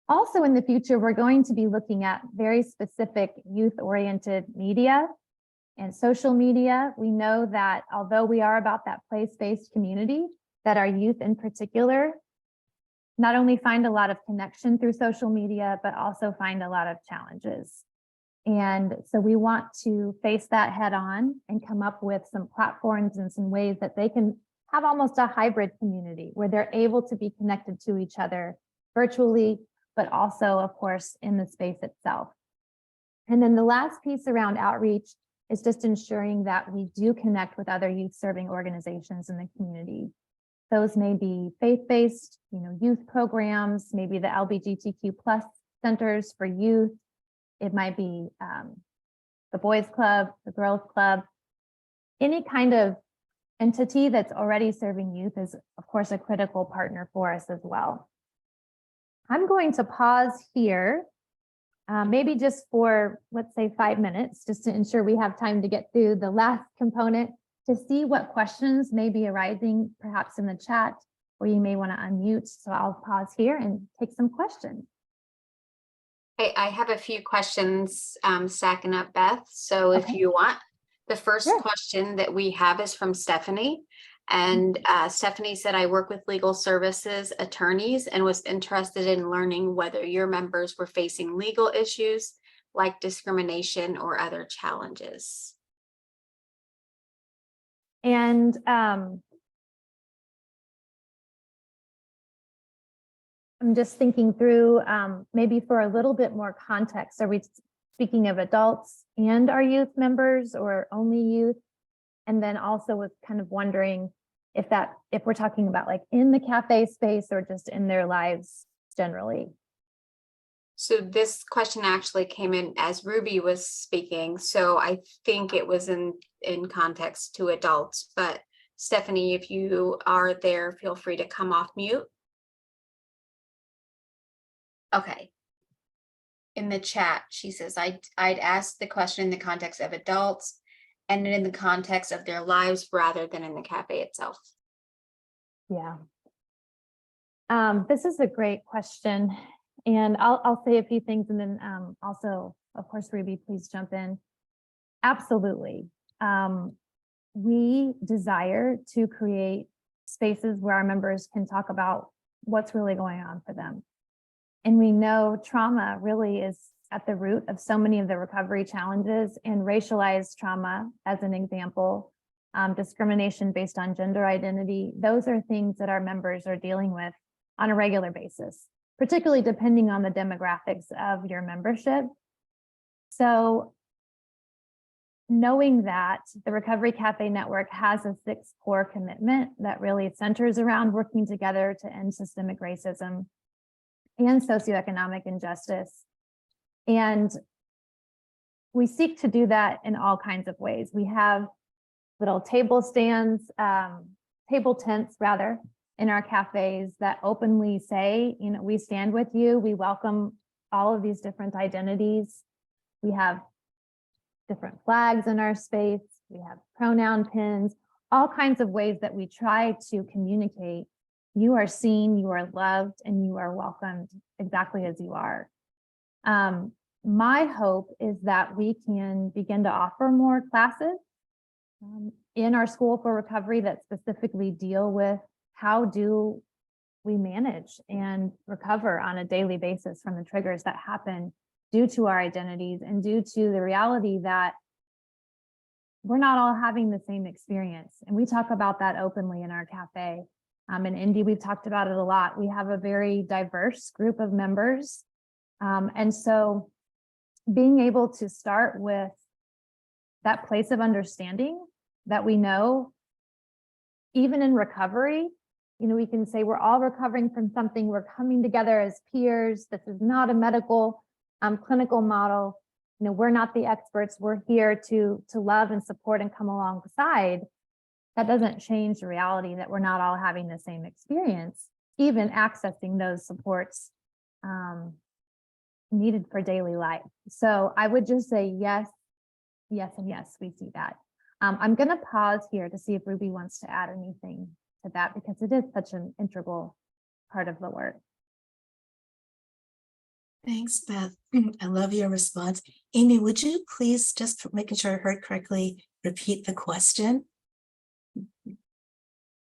Also in the future, we're going to be looking at very specific youth-oriented media and social media. We know that although we are about that place-based community, that our youth in particular not only find a lot of connection through social media, but also find a lot of challenges. And so we want to face that head on and come up with some platforms and some ways that they can have almost a hybrid community where they're able to be connected to each other virtually, but also, of course, in the space itself. And then the last piece around outreach is just ensuring that we do connect with other youth serving organizations in the community. Those may be faith-based, youth programs, maybe the LGBTQ+ centers for youth. It might be the boys club, the girls club, any kind of entity that's already serving youth is, of course, a critical partner for us as well. I'm going to pause here, maybe just for, let's say, 5 minutes, just to ensure we have time to get through the last component to see what questions may be arising, perhaps in the chat, or you may want to unmute. So I'll pause here and take some questions. I have a few questions stacking up, Beth. So if you want, the first question that we have is from Stephanie. And Stephanie said, I work with legal services attorneys and was interested in learning whether your members were facing legal issues like discrimination or other challenges. And I'm just thinking through maybe for a little bit more context. Are we speaking of adults and our youth members or only youth? And then also was kind of wondering if we're talking about like in the cafe space or just in their lives generally. So this question actually came in as Ruby was speaking. So I think it was in context to adults, but Stephanie, if you are there, feel free to come off mute. Okay. In the chat, she says, I'd ask the question in the context of adults and in the context of their lives rather than in the cafe itself. Yeah. This is a great question. And I'll say a few things and then also, of course, Ruby, please jump in. Absolutely. We desire to create spaces where our members can talk about what's really going on for them. And we know trauma really is at the root of so many of the recovery challenges, and racialized trauma, as an example, discrimination based on gender identity. Those are things that our members are dealing with on a regular basis, particularly depending on the demographics of your membership. So knowing that the Recovery Cafe Network has a 6 core commitment that really centers around working together to end systemic racism and socioeconomic injustice. And we seek to do that in all kinds of ways. We have little table stands, table tents rather, in our cafes that openly say, you know, we stand with you. We welcome all of these different identities. We have different flags in our space. We have pronoun pins, all kinds of ways that we try to communicate. You are seen, you are loved, and you are welcomed exactly as you are. My hope is that we can begin to offer more classes in our School for Recovery that specifically deal with how do we manage and recover on a daily basis from the triggers that happen due to our identities and due to the reality that we're not all having the same experience. And we talk about that openly in our cafe. In Indy, we've talked about it a lot. We have a very diverse group of members. And so being able to start with that place of understanding that we know, even in recovery, you know, we can say we're all recovering from something, we're coming together as peers. This is not a medical, clinical model. You know, we're not the experts. We're here to love and support and come alongside. That doesn't change the reality that we're not all having the same experience, even accessing those supports needed for daily life. So I would just say yes, yes, and yes, we see that. I'm going to pause here to see if Ruby wants to add anything to that, because it is such an integral part of the work. Thanks, Beth. I love your response. Amy, would you please, just for making sure I heard correctly, repeat the question?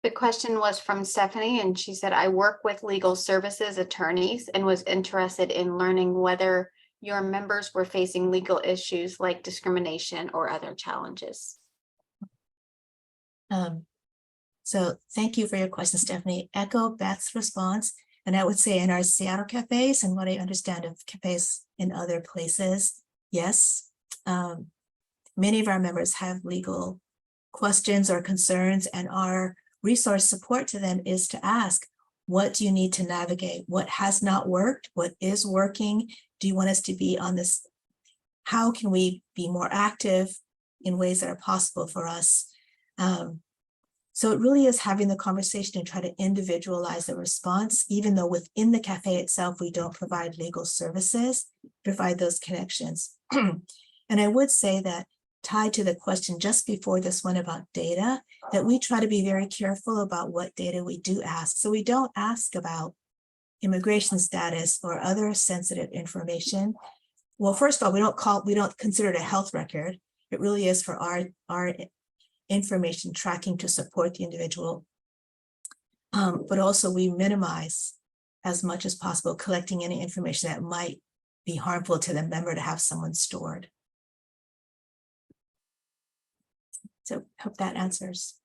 The question was from Stephanie, and she said, I work with legal services attorneys and was interested in learning whether your members were facing legal issues like discrimination or other challenges. So thank you for your question, Stephanie. Echo Beth's response. And I would say in our Seattle cafes and what I understand of cafes in other places, yes, many of our members have legal questions or concerns, and our resource support to them is to ask, what do you need to navigate? What has not worked? What is working? Do you want us to be on this? How can we be more active in ways that are possible for us? So it really is having the conversation and try to individualize the response, even though within the cafe itself, we don't provide legal services, provide those connections. And I would say that tied to the question just before this one about data, that we try to be very careful about what data we do ask. So we don't ask about immigration status or other sensitive information. Well, first of all, we don't consider it a health record. It really is for our information tracking to support the individual. But also we minimize as much as possible collecting any information that might be harmful to the member to have someone stored. So hope that answers.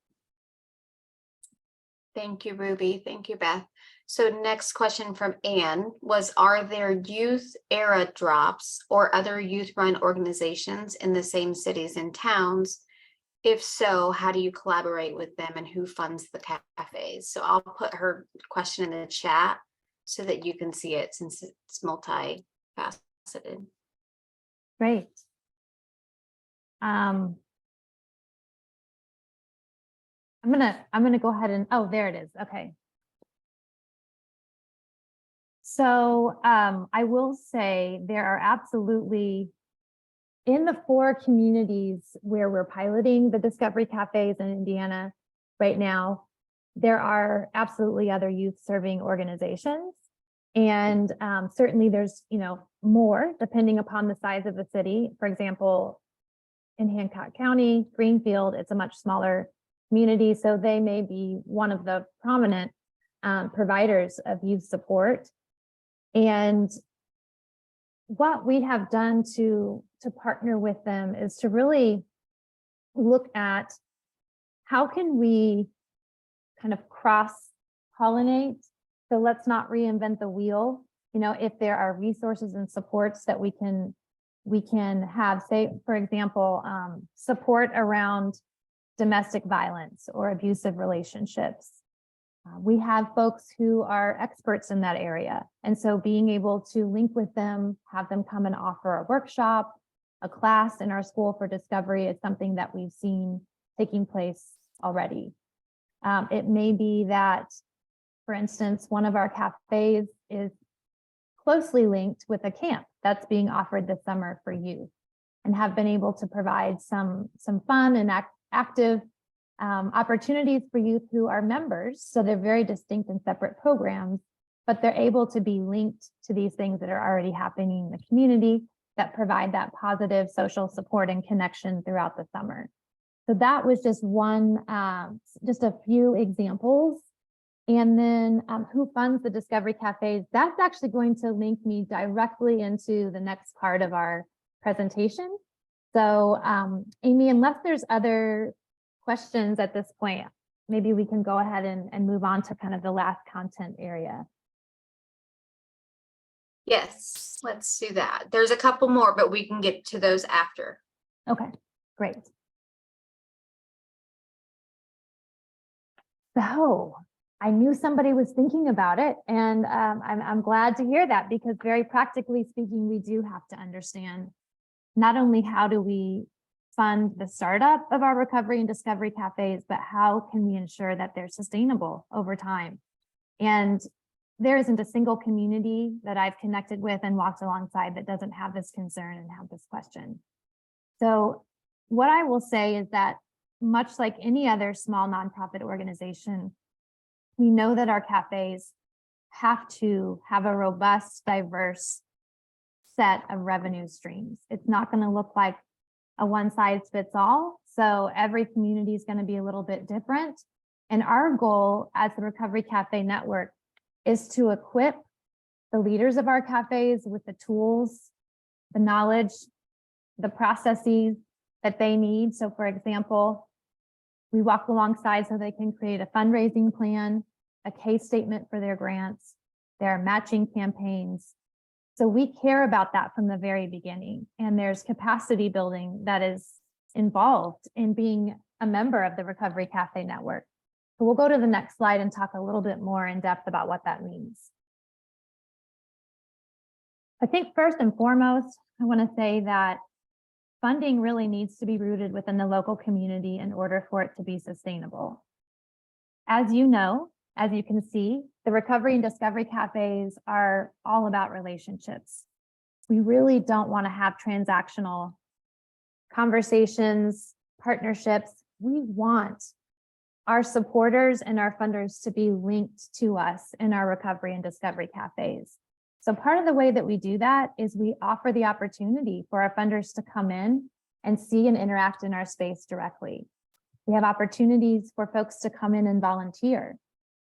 Thank you, Ruby. Thank you, Beth. So next question from Anne was, are there youth era drops or other youth-run organizations in the same cities and towns? If so, how do you collaborate with them and who funds the cafes? So I'll put her question in the chat so that you can see it, since it's multifaceted. Great. I'm gonna go ahead and, oh, there it is. Okay. So I will say there are absolutely, in the 4 communities where we're piloting the Discovery Cafes in Indiana right now, there are absolutely other youth serving organizations. And certainly there's, more depending upon the size of the city. For example, in Hancock County, Greenfield, it's a much smaller community. So they may be one of the prominent providers of youth support. And what we have done to partner with them is to really look at how can we kind of cross-pollinate. So let's not reinvent the wheel. If there are resources and supports that we can have, say, for example, support around domestic violence or abusive relationships. We have folks who are experts in that area. And so being able to link with them, have them come and offer a workshop, a class in our School for Discovery is something that we've seen taking place already. It may be that, for instance, one of our cafes is closely linked with a camp that's being offered this summer for youth, and have been able to provide some fun and active opportunities for youth who are members. So they're very distinct and separate programs, but they're able to be linked to these things that are already happening in the community that provide that positive social support and connection throughout the summer. So that was just just a few examples. And then who funds the Discovery Cafes? That's actually going to link me directly into the next part of our presentation. So Amy, unless there's other questions at this point, maybe we can go ahead and move on to kind of the last content area. Yes, let's do that. There's a couple more, but we can get to those after. Okay, great. So I knew somebody was thinking about it, and I'm glad to hear that, because very practically speaking, we do have to understand not only how do we fund the startup of our recovery and discovery cafes, but how can we ensure that they're sustainable over time? And there isn't a single community that I've connected with and walked alongside that doesn't have this concern and have this question. So what I will say is that, much like any other small nonprofit organization, we know that our cafes have to have a robust, diverse set of revenue streams. It's not going to look like a one-size-fits-all. So every community is going to be a little bit different. And our goal as the Recovery Cafe Network is to equip the leaders of our cafes with the tools, the knowledge, the processes that they need. So for example, we walk alongside so they can create a fundraising plan, a case statement for their grants, their matching campaigns. So we care about that from the very beginning. And there's capacity building that is involved in being a member of the Recovery Cafe Network. So we'll go to the next slide and talk a little bit more in depth about what that means. I think first and foremost, I want to say that funding really needs to be rooted within the local community in order for it to be sustainable. As you know, as you can see, the Recovery and Discovery Cafes are all about relationships. We really don't want to have transactional conversations, partnerships. We want our supporters and our funders to be linked to us in our Recovery and Discovery Cafes. So part of the way that we do that is we offer the opportunity for our funders to come in and see and interact in our space directly. We have opportunities for folks to come in and volunteer.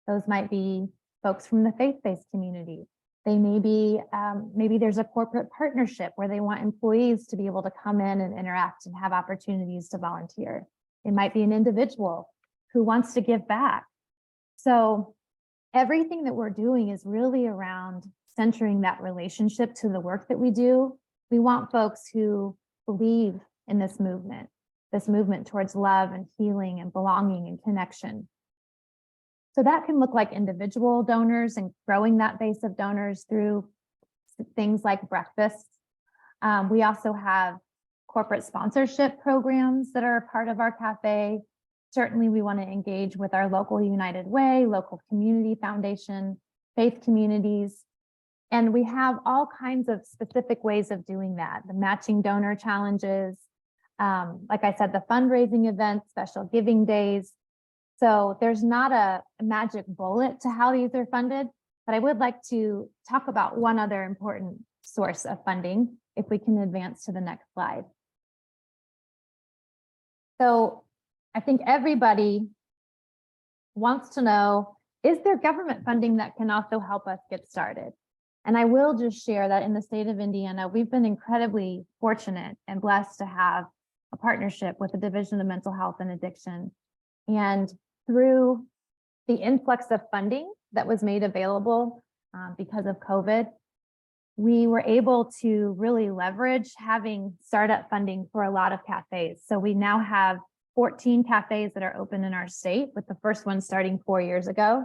Those might be folks from the faith-based community. They may be, maybe there's a corporate partnership where they want employees to be able to come in and interact and have opportunities to volunteer. It might be an individual who wants to give back. So everything that we're doing is really around centering that relationship to the work that we do. We want folks who believe in this movement towards love and healing and belonging and connection. So that can look like individual donors and growing that base of donors through things like breakfasts. We also have corporate sponsorship programs that are a part of our cafe. Certainly, we want to engage with our local United Way, local community foundation, faith communities. And we have all kinds of specific ways of doing that. The matching donor challenges, like I said, the fundraising events, special giving days. So there's not a magic bullet to how these are funded, but I would like to talk about one other important source of funding, if we can advance to the next slide. So I think everybody wants to know, is there government funding that can also help us get started? And I will just share that in the state of Indiana, we've been incredibly fortunate and blessed to have a partnership with the Division of Mental Health and Addiction. And through the influx of funding that was made available because of COVID, we were able to really leverage having startup funding for a lot of cafes. So we now have 14 cafes that are open in our state, with the first one starting 4 years ago,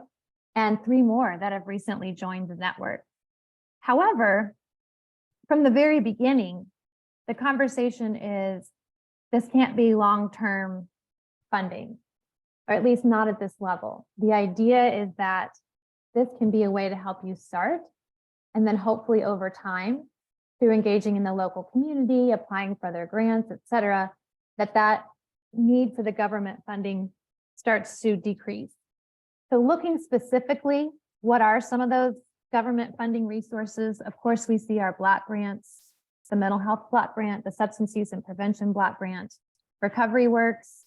and 3 more that have recently joined the network. However, from the very beginning, the conversation is this can't be long-term funding, or at least not at this level. The idea is that this can be a way to help you start, and then hopefully over time, through engaging in the local community, applying for their grants, et cetera, that need for the government funding starts to decrease. So looking specifically, what are some of those government funding resources? Of course, we see our block grants, the mental health block grant, the substance use and prevention block grant, Recovery Works.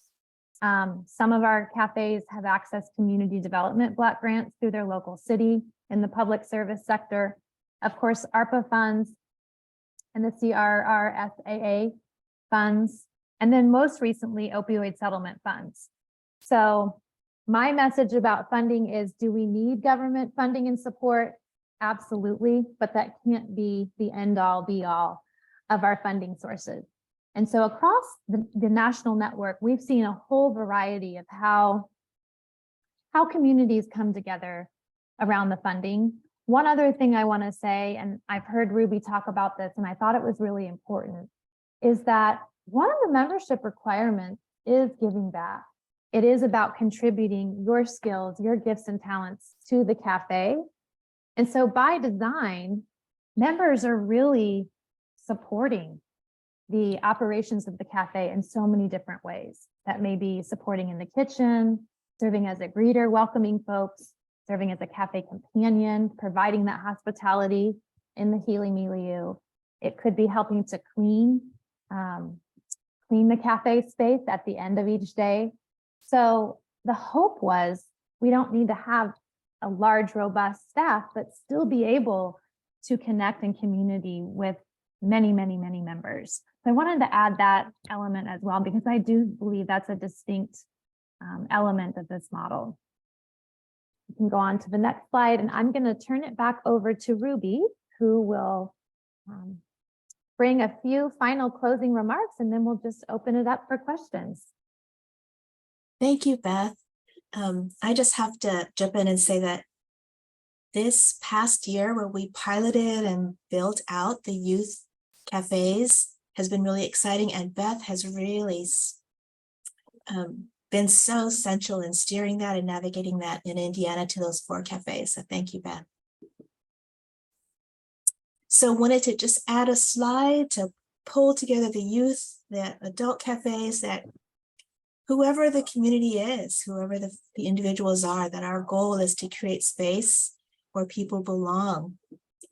Some of our cafes have access to community development block grants through their local city in the public service sector. Of course, ARPA funds and the CRRSAA funds, and then most recently, opioid settlement funds. So my message about funding is, do we need government funding and support? Absolutely, but that can't be the end all be all of our funding sources. And so across the national network, we've seen a whole variety of how communities come together around the funding. One other thing I want to say, and I've heard Ruby talk about this, and I thought it was really important, is that one of the membership requirements is giving back. It is about contributing your skills, your gifts and talents to the cafe. And so by design, members are really supporting the operations of the cafe in so many different ways. That may be supporting in the kitchen, serving as a greeter, welcoming folks, serving as a cafe companion, providing that hospitality in the healing milieu. It could be helping to clean the cafe space at the end of each day. So the hope was we don't need to have a large, robust staff, but still be able to connect in community with many, many, many members. So I wanted to add that element as well, because I do believe that's a distinct element of this model. You can go on to the next slide, and I'm going to turn it back over to Ruby, who will bring a few final closing remarks, and then we'll just open it up for questions. Thank you, Beth. I just have to jump in and say that this past year, where we piloted and built out the youth cafes, has been really exciting, and Beth has really been so essential in steering that and navigating that in Indiana to those 4 cafes. So thank you, Beth. So wanted to just add a slide to pull together the youth, the adult cafes, that whoever the community is, whoever the individuals are, that our goal is to create space where people belong.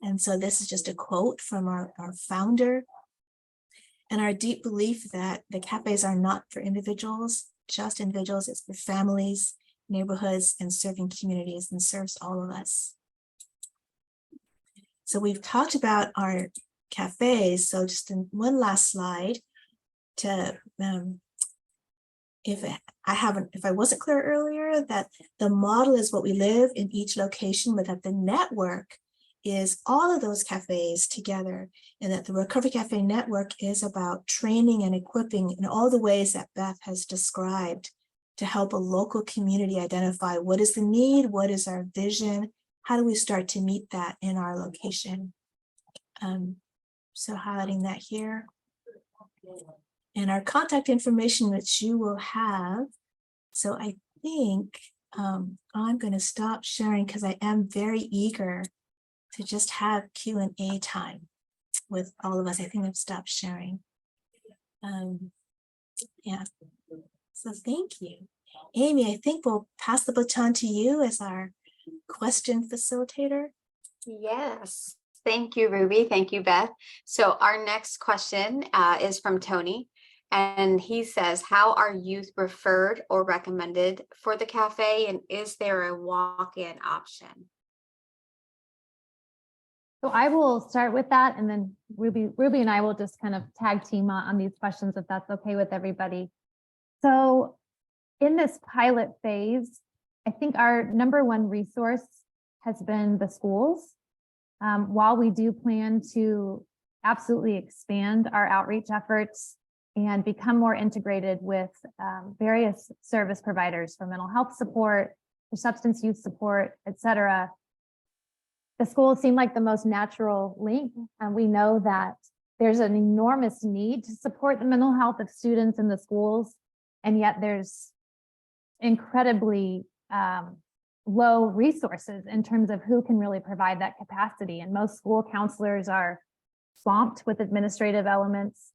And so this is just a quote from our founder, and our deep belief that the cafes are not for individuals, just individuals, it's for families, neighborhoods, and serving communities, and serves all of us. So we've talked about our cafes. So just in one last slide to, if I wasn't clear earlier, that the model is what we live in each location, but that the network is all of those cafes together, and that the Recovery Cafe Network is about training and equipping in all the ways that Beth has described to help a local community identify what is the need, what is our vision, how do we start to meet that in our location. So highlighting that here. And our contact information, which you will have. So I think I'm going to stop sharing because I am very eager to just have Q&A time with all of us. I think I've stopped sharing. Yeah, so thank you. Amy, I think we'll pass the baton to you as our question facilitator. Yes, thank you, Ruby. Thank you, Beth. So our next question is from Tony, and he says, how are youth referred or recommended for the cafe, and is there a walk-in option? So I will start with that, and then Ruby and I will just kind of tag team on these questions if that's okay with everybody. So in this pilot phase, I think our number one resource has been the schools. While we do plan to absolutely expand our outreach efforts and become more integrated with various service providers for mental health support, for substance use support, et cetera, the schools seem like the most natural link. And we know that there's an enormous need to support the mental health of students in the schools. And yet there's incredibly low resources in terms of who can really provide that capacity. And most school counselors are swamped with administrative elements.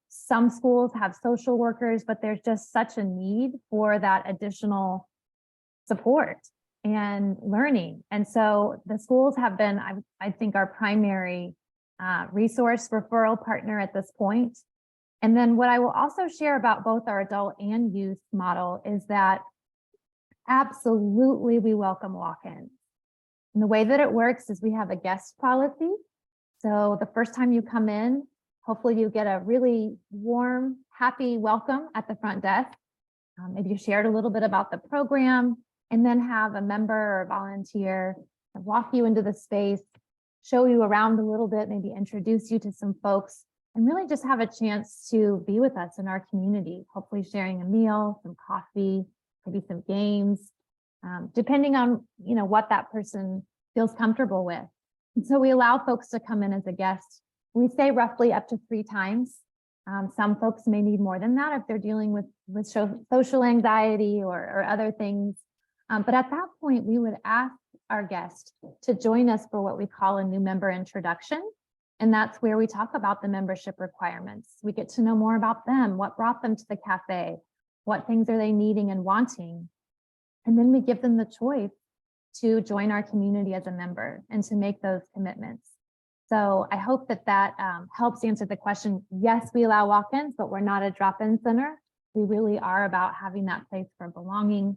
Some schools have social workers, but there's just such a need for that additional support and learning. And so the schools have been, I think, our primary resource referral partner at this point. And then what I will also share about both our adult and youth model is that absolutely we welcome walk-ins. And the way that it works is we have a guest policy. So the first time you come in, hopefully you get a really warm, happy welcome at the front desk. Maybe you shared a little bit about the program, and then have a member or volunteer walk you into the space, show you around a little bit, maybe introduce you to some folks, and really just have a chance to be with us in our community, hopefully sharing a meal, some coffee, maybe some games, depending on what that person feels comfortable with. And so we allow folks to come in as a guest. We say roughly up to 3 times. Some folks may need more than that if they're dealing with social anxiety or other things. But at that point, we would ask our guest to join us for what we call a new member introduction. And that's where we talk about the membership requirements. We get to know more about them, what brought them to the cafe, what things are they needing and wanting. And then we give them the choice to join our community as a member and to make those commitments. So I hope that helps answer the question. Yes, we allow walk-ins, but we're not a drop-in center. We really are about having that place for belonging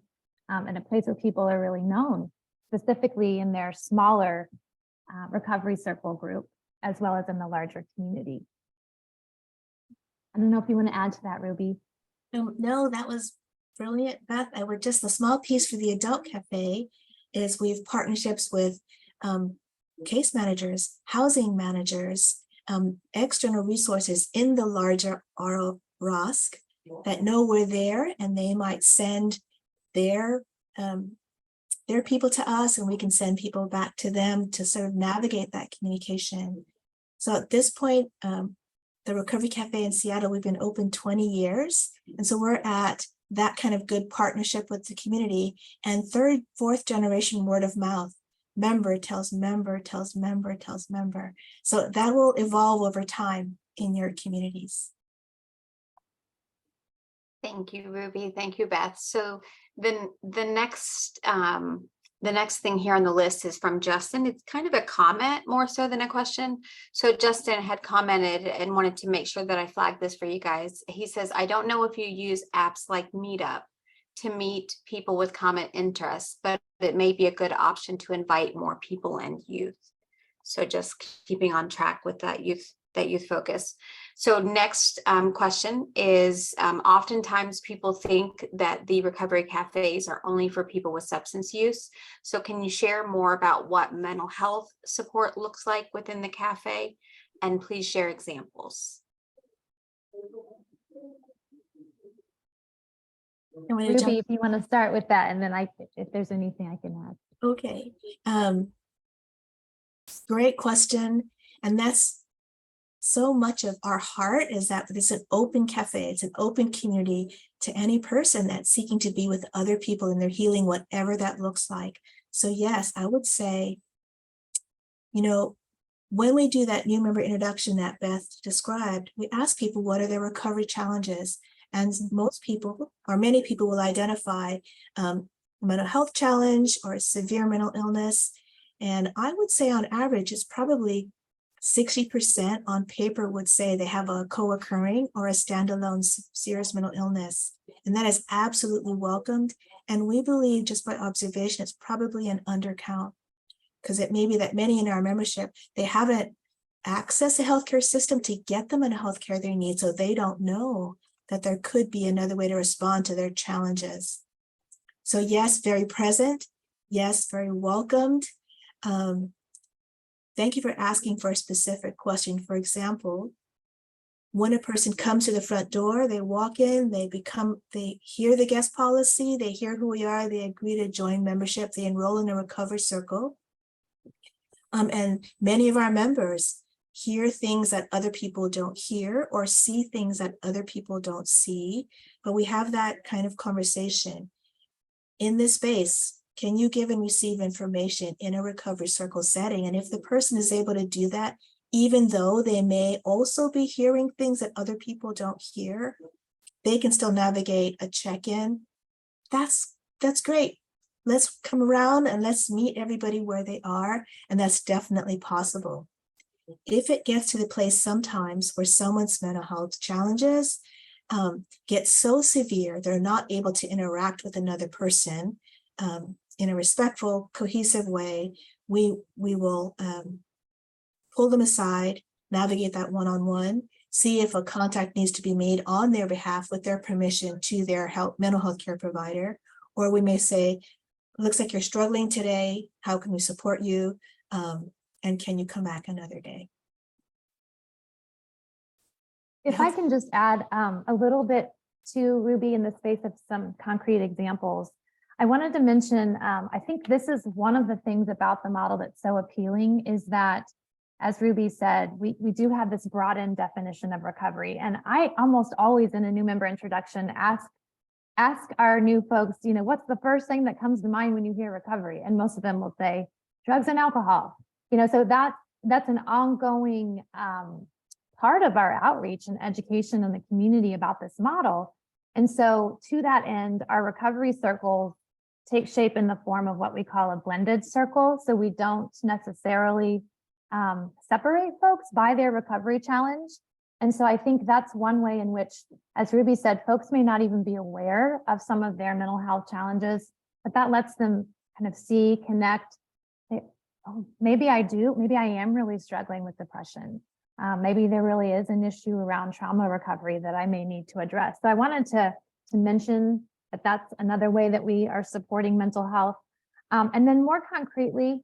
and a place where people are really known, specifically in their smaller recovery circle group, as well as in the larger community. I don't know if you want to add to that, Ruby. No, that was brilliant, Beth. I would just, the small piece for the adult cafe is we have partnerships with case managers, housing managers, external resources in the larger ROSC that know we're there, and they might send their people to us, and we can send people back to them to sort of navigate that communication. So at this point, the Recovery Cafe in Seattle, we've been open 20 years. And so we're at that kind of good partnership with the community, and 3rd, 4th generation word of mouth. Member tells member, tells member, tells member. So that will evolve over time in your communities. Thank you, Ruby. Thank you, Beth. So then the next thing here on the list is from Justin. It's kind of a comment more so than a question. So Justin had commented and wanted to make sure that I flagged this for you guys. He says, I don't know if you use apps like Meetup to meet people with common interests, but it may be a good option to invite more people and youth. So just keeping on track with that youth focus. So next question is, oftentimes people think that the recovery cafes are only for people with substance use. So can you share more about what mental health support looks like within the cafe? And please share examples. Ruby, if you want to start with that, and then if there's anything I can add. Okay. Great question. And that's so much of our heart, is that it's an open cafe. It's an open community to any person that's seeking to be with other people in their healing, whatever that looks like. So yes, I would say you know, when we do that new member introduction that Beth described, we ask people what are their recovery challenges. And most people, or many people, will identify a mental health challenge or a severe mental illness. And I would say on average, it's probably 60% on paper would say they have a co-occurring or a standalone serious mental illness. And that is absolutely welcomed. And we believe just by observation, it's probably an undercount, because it may be that many in our membership, they haven't accessed a healthcare system to get them in a healthcare they need. So they don't know that there could be another way to respond to their challenges. So yes, very present. Yes, very welcomed. Thank you for asking for a specific question. For example, when a person comes to the front door, they walk in, they hear the guest policy, they hear who we are, they agree to join membership, they enroll in a recovery circle. And many of our members hear things that other people don't hear or see things that other people don't see, but we have that kind of conversation. In this space, can you give and receive information in a recovery circle setting? And if the person is able to do that, even though they may also be hearing things that other people don't hear, they can still navigate a check-in. That's great. Let's come around and let's meet everybody where they are. And that's definitely possible. If it gets to the place sometimes where someone's mental health challenges get so severe, they're not able to interact with another person in a respectful, cohesive way, we will pull them aside, navigate that one-on-one, see if a contact needs to be made on their behalf with their permission to their mental health care provider. Or we may say, looks like you're struggling today. How can we support you? And can you come back another day? If I can just add a little bit to Ruby in the space of some concrete examples, I wanted to mention, I think this is one of the things about the model that's so appealing is that, as Ruby said, we do have this broadened definition of recovery. And I almost always in a new member introduction ask our new folks, you know, what's the first thing that comes to mind when you hear recovery? And most of them will say drugs and alcohol. You know, so that's an ongoing part of our outreach and education in the community about this model. And so to that end, our recovery circles take shape in the form of what we call a blended circle. So we don't necessarily separate folks by their recovery challenge. And so I think that's one way in which, as Ruby said, folks may not even be aware of some of their mental health challenges, but that lets them kind of see, connect. Oh, maybe I am really struggling with depression. Maybe there really is an issue around trauma recovery that I may need to address. So I wanted to mention that that's another way that we are supporting mental health. And then more concretely,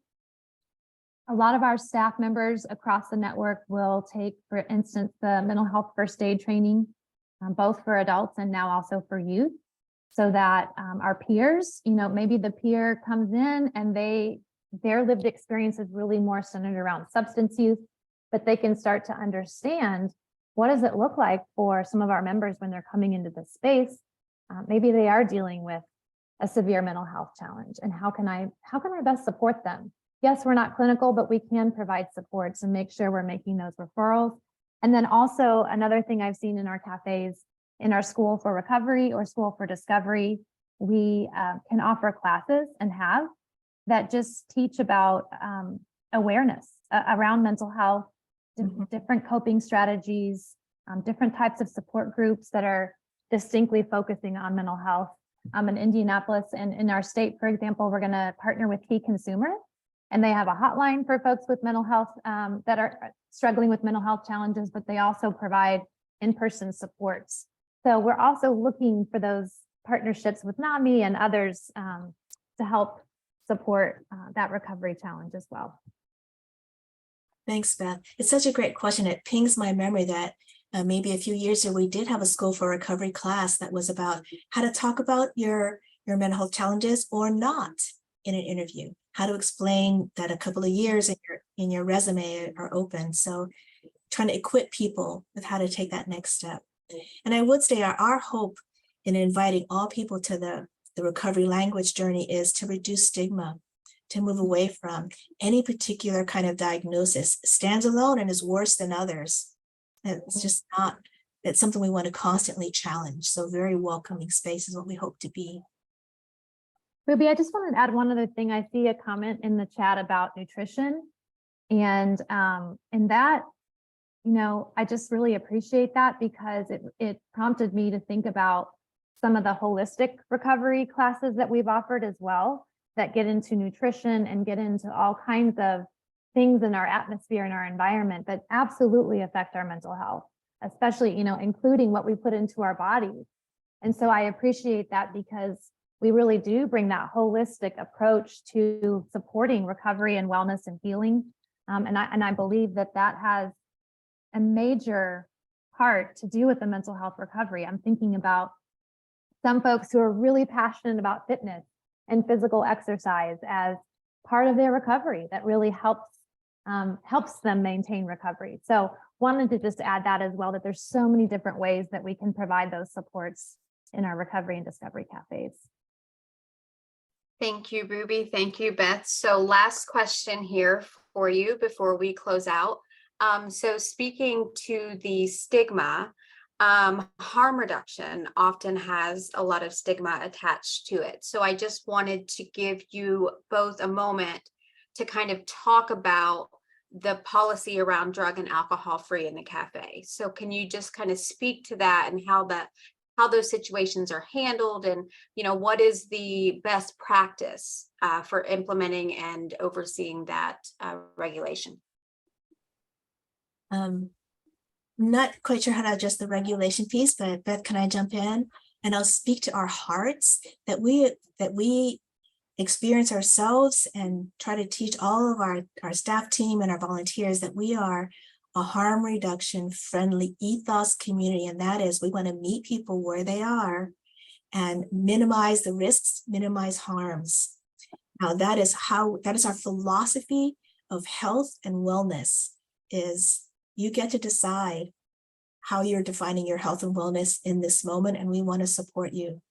a lot of our staff members across the network will take, for instance, the mental health first aid training, both for adults and now also for youth, so that our peers, you know, maybe the peer comes in and their lived experience is really more centered around substance use, but they can start to understand what does it look like for some of our members when they're coming into this space. Maybe they are dealing with a severe mental health challenge, and how can I best support them? Yes, we're not clinical, but we can provide supports and make sure we're making those referrals. And then also another thing I've seen in our cafes, in our School for Recovery or School for Discovery, we can offer classes and have that just teach about awareness around mental health, different coping strategies, different types of support groups that are distinctly focusing on mental health. In Indianapolis and in our state, for example, we're going to partner with Key Consumer, and they have a hotline for folks with mental health that are struggling with mental health challenges, but they also provide in-person supports. So we're also looking for those partnerships with NAMI and others to help support that recovery challenge as well. Thanks, Beth. It's such a great question. It pings my memory that maybe a few years ago, we did have a School for Recovery class that was about how to talk about your mental health challenges or not in an interview, how to explain that a couple of years in your resume are open. So trying to equip people with how to take that next step. And I would say our hope in inviting all people to the recovery language journey is to reduce stigma, to move away from. Any particular kind of diagnosis stands alone and is worse than others. It's just not, it's something we want to constantly challenge. So very welcoming space is what we hope to be. Ruby, I just wanted to add one other thing. I see a comment in the chat about nutrition, and that, you know, I just really appreciate that, because it prompted me to think about some of the holistic recovery classes that we've offered as well, that get into nutrition and get into all kinds of things in our atmosphere and our environment that absolutely affect our mental health, especially, you know, including what we put into our bodies. And so I appreciate that, because we really do bring that holistic approach to supporting recovery and wellness and healing. And I believe that that has a major part to do with the mental health recovery. I'm thinking about some folks who are really passionate about fitness and physical exercise as part of their recovery that really helps them maintain recovery. So wanted to just add that as well, that there's so many different ways that we can provide those supports in our recovery and discovery cafes. Thank you, Ruby. Thank you, Beth. So last question here for you before we close out. So speaking to the stigma, harm reduction often has a lot of stigma attached to it. So I just wanted to give you both a moment to kind of talk about the policy around drug and alcohol free in the cafe. So can you just kind of speak to that and how those situations are handled, and, you know, what is the best practice for implementing and overseeing that regulation? I'm not quite sure how to adjust the regulation piece, but Beth, can I jump in? And I'll speak to our hearts that we experience ourselves, and try to teach all of our staff team and our volunteers that we are a harm reduction friendly ethos community. And that is, we want to meet people where they are and minimize the risks, minimize harms. Now that is our philosophy of health and wellness, is you get to decide how you're defining your health and wellness in this moment, and we want to support you.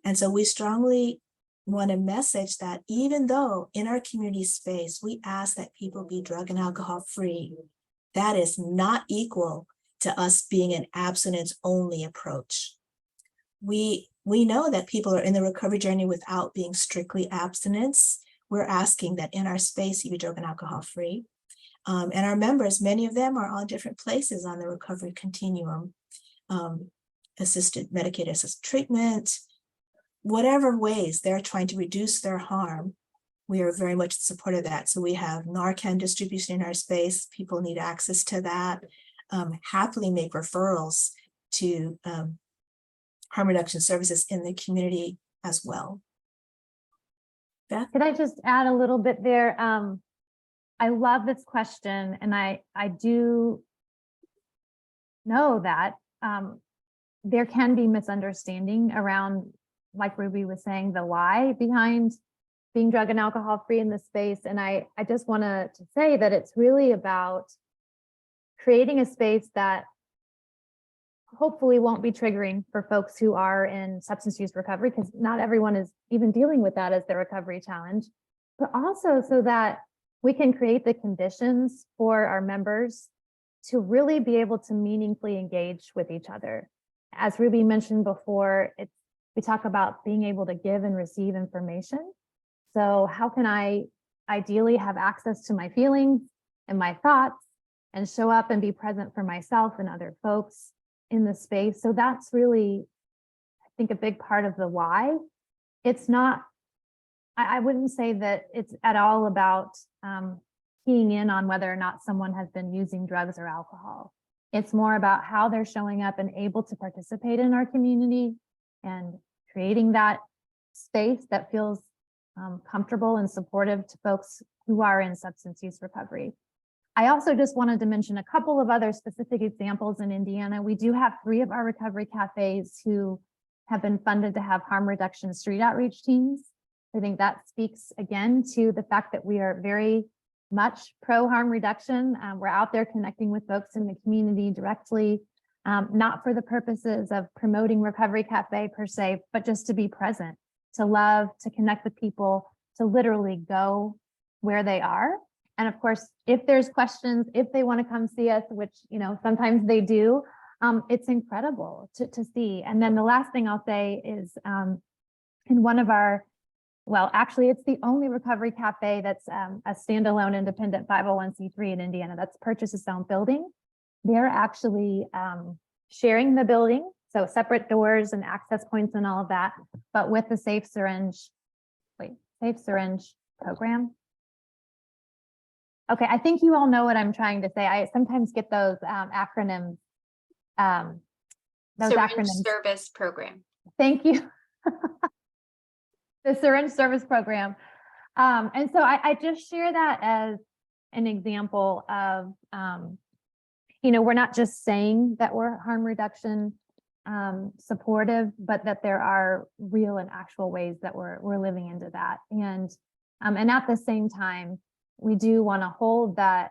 And so we strongly want to message that even though in our community space, we ask that people be drug and alcohol free, that is not equal to us being an abstinence only approach. We know that people are in the recovery journey without being strictly abstinence. We're asking that in our space, you be drug and alcohol free. And our members, many of them are on different places on the recovery continuum, medicated assisted treatment, whatever ways they're trying to reduce their harm. We are very much in support of that. So we have Narcan distribution in our space. People need access to that. Happily make referrals to harm reduction services in the community as well. Beth? Could I just add a little bit there? I love this question, and I do know that there can be misunderstanding around, like Ruby was saying, the why behind being drug and alcohol free in this space. And I just want to say that it's really about creating a space that hopefully won't be triggering for folks who are in substance use recovery, because not everyone is even dealing with that as their recovery challenge, but also so that we can create the conditions for our members to really be able to meaningfully engage with each other. As Ruby mentioned before, we talk about being able to give and receive information. So how can I ideally have access to my feelings and my thoughts and show up and be present for myself and other folks in the space? So that's really, I think, a big part of the why. It's not, I wouldn't say that it's at all about keying in on whether or not someone has been using drugs or alcohol. It's more about how they're showing up and able to participate in our community and creating that space that feels comfortable and supportive to folks who are in substance use recovery. I also just wanted to mention a couple of other specific examples in Indiana. We do have 3 of our recovery cafes who have been funded to have harm reduction street outreach teams. I think that speaks again to the fact that we are very much pro harm reduction. We're out there connecting with folks in the community directly, not for the purposes of promoting Recovery Cafe per se, but just to be present, to love, to connect with people, to literally go where they are. And of course, if there's questions, if they want to come see us, which, you know, sometimes they do, it's incredible to see. And then the last thing I'll say is in one of our, well, actually, it's the only recovery cafe that's a standalone independent 501c3 in Indiana that's purchased its own building. They're actually sharing the building, so separate doors and access points and all of that, but with the safe syringe program. Okay, I think you all know what I'm trying to say. I sometimes get those acronyms. Syringe service program. Thank you. The syringe service program. And so I just share that as an example of, you know, we're not just saying that we're harm reduction supportive, but that there are real and actual ways that we're living into that. And at the same time, we do want to hold that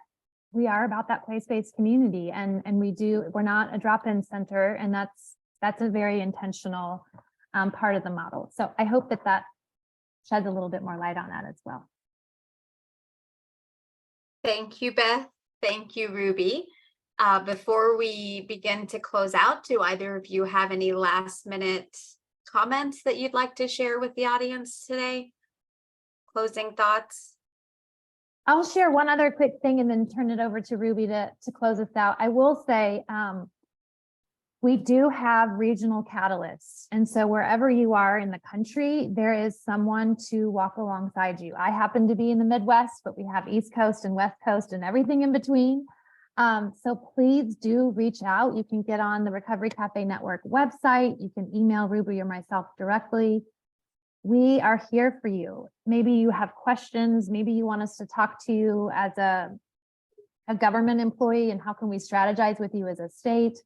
we are about that place-based community, and we're not a drop-in center, and that's a very intentional part of the model. So I hope that sheds a little bit more light on that as well. Thank you, Beth. Thank you, Ruby. Before we begin to close out, do either of you have any last-minute comments that you'd like to share with the audience today? Closing thoughts? I'll share one other quick thing and then turn it over to Ruby to close us out. I will say we do have regional catalysts. And so wherever you are in the country, there is someone to walk alongside you. I happen to be in the Midwest, but we have East Coast and West Coast and everything in between. So please do reach out. You can get on the Recovery Cafe Network website. You can email Ruby or myself directly. We are here for you. Maybe you have questions. Maybe you want us to talk to you as a government employee, and how can we strategize with you as a state?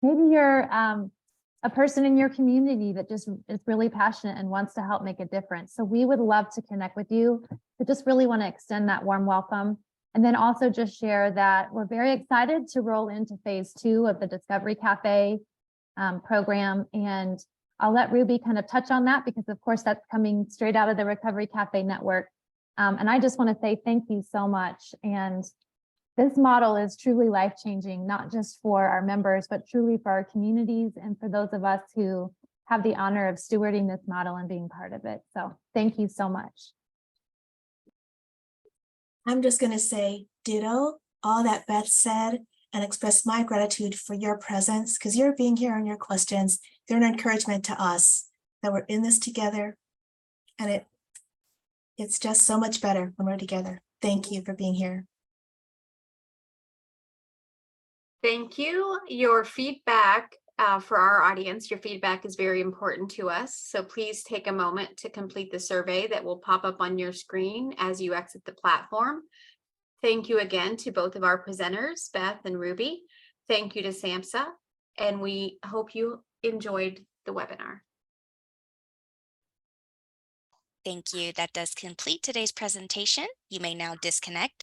Maybe you're a person in your community that just is really passionate and wants to help make a difference. So we would love to connect with you. We just really want to extend that warm welcome. And then also just share that we're very excited to roll into phase 2 of the Discovery Cafe program. And I'll let Ruby kind of touch on that, because of course that's coming straight out of the Recovery Cafe Network. And I just want to say thank you so much. And this model is truly life-changing, not just for our members, but truly for our communities and for those of us who have the honor of stewarding this model and being part of it. So thank you so much. I'm just going to say ditto all that Beth said and express my gratitude for your presence, because your being here and your questions, they're an encouragement to us that we're in this together. And it's just so much better when we're together. Thank you for being here. Thank you. Your feedback for our audience, your feedback is very important to us. So please take a moment to complete the survey that will pop up on your screen as you exit the platform. Thank you again to both of our presenters, Beth and Ruby. Thank you to SAMHSA, and we hope you enjoyed the webinar. Thank you. That does complete today's presentation. You may now disconnect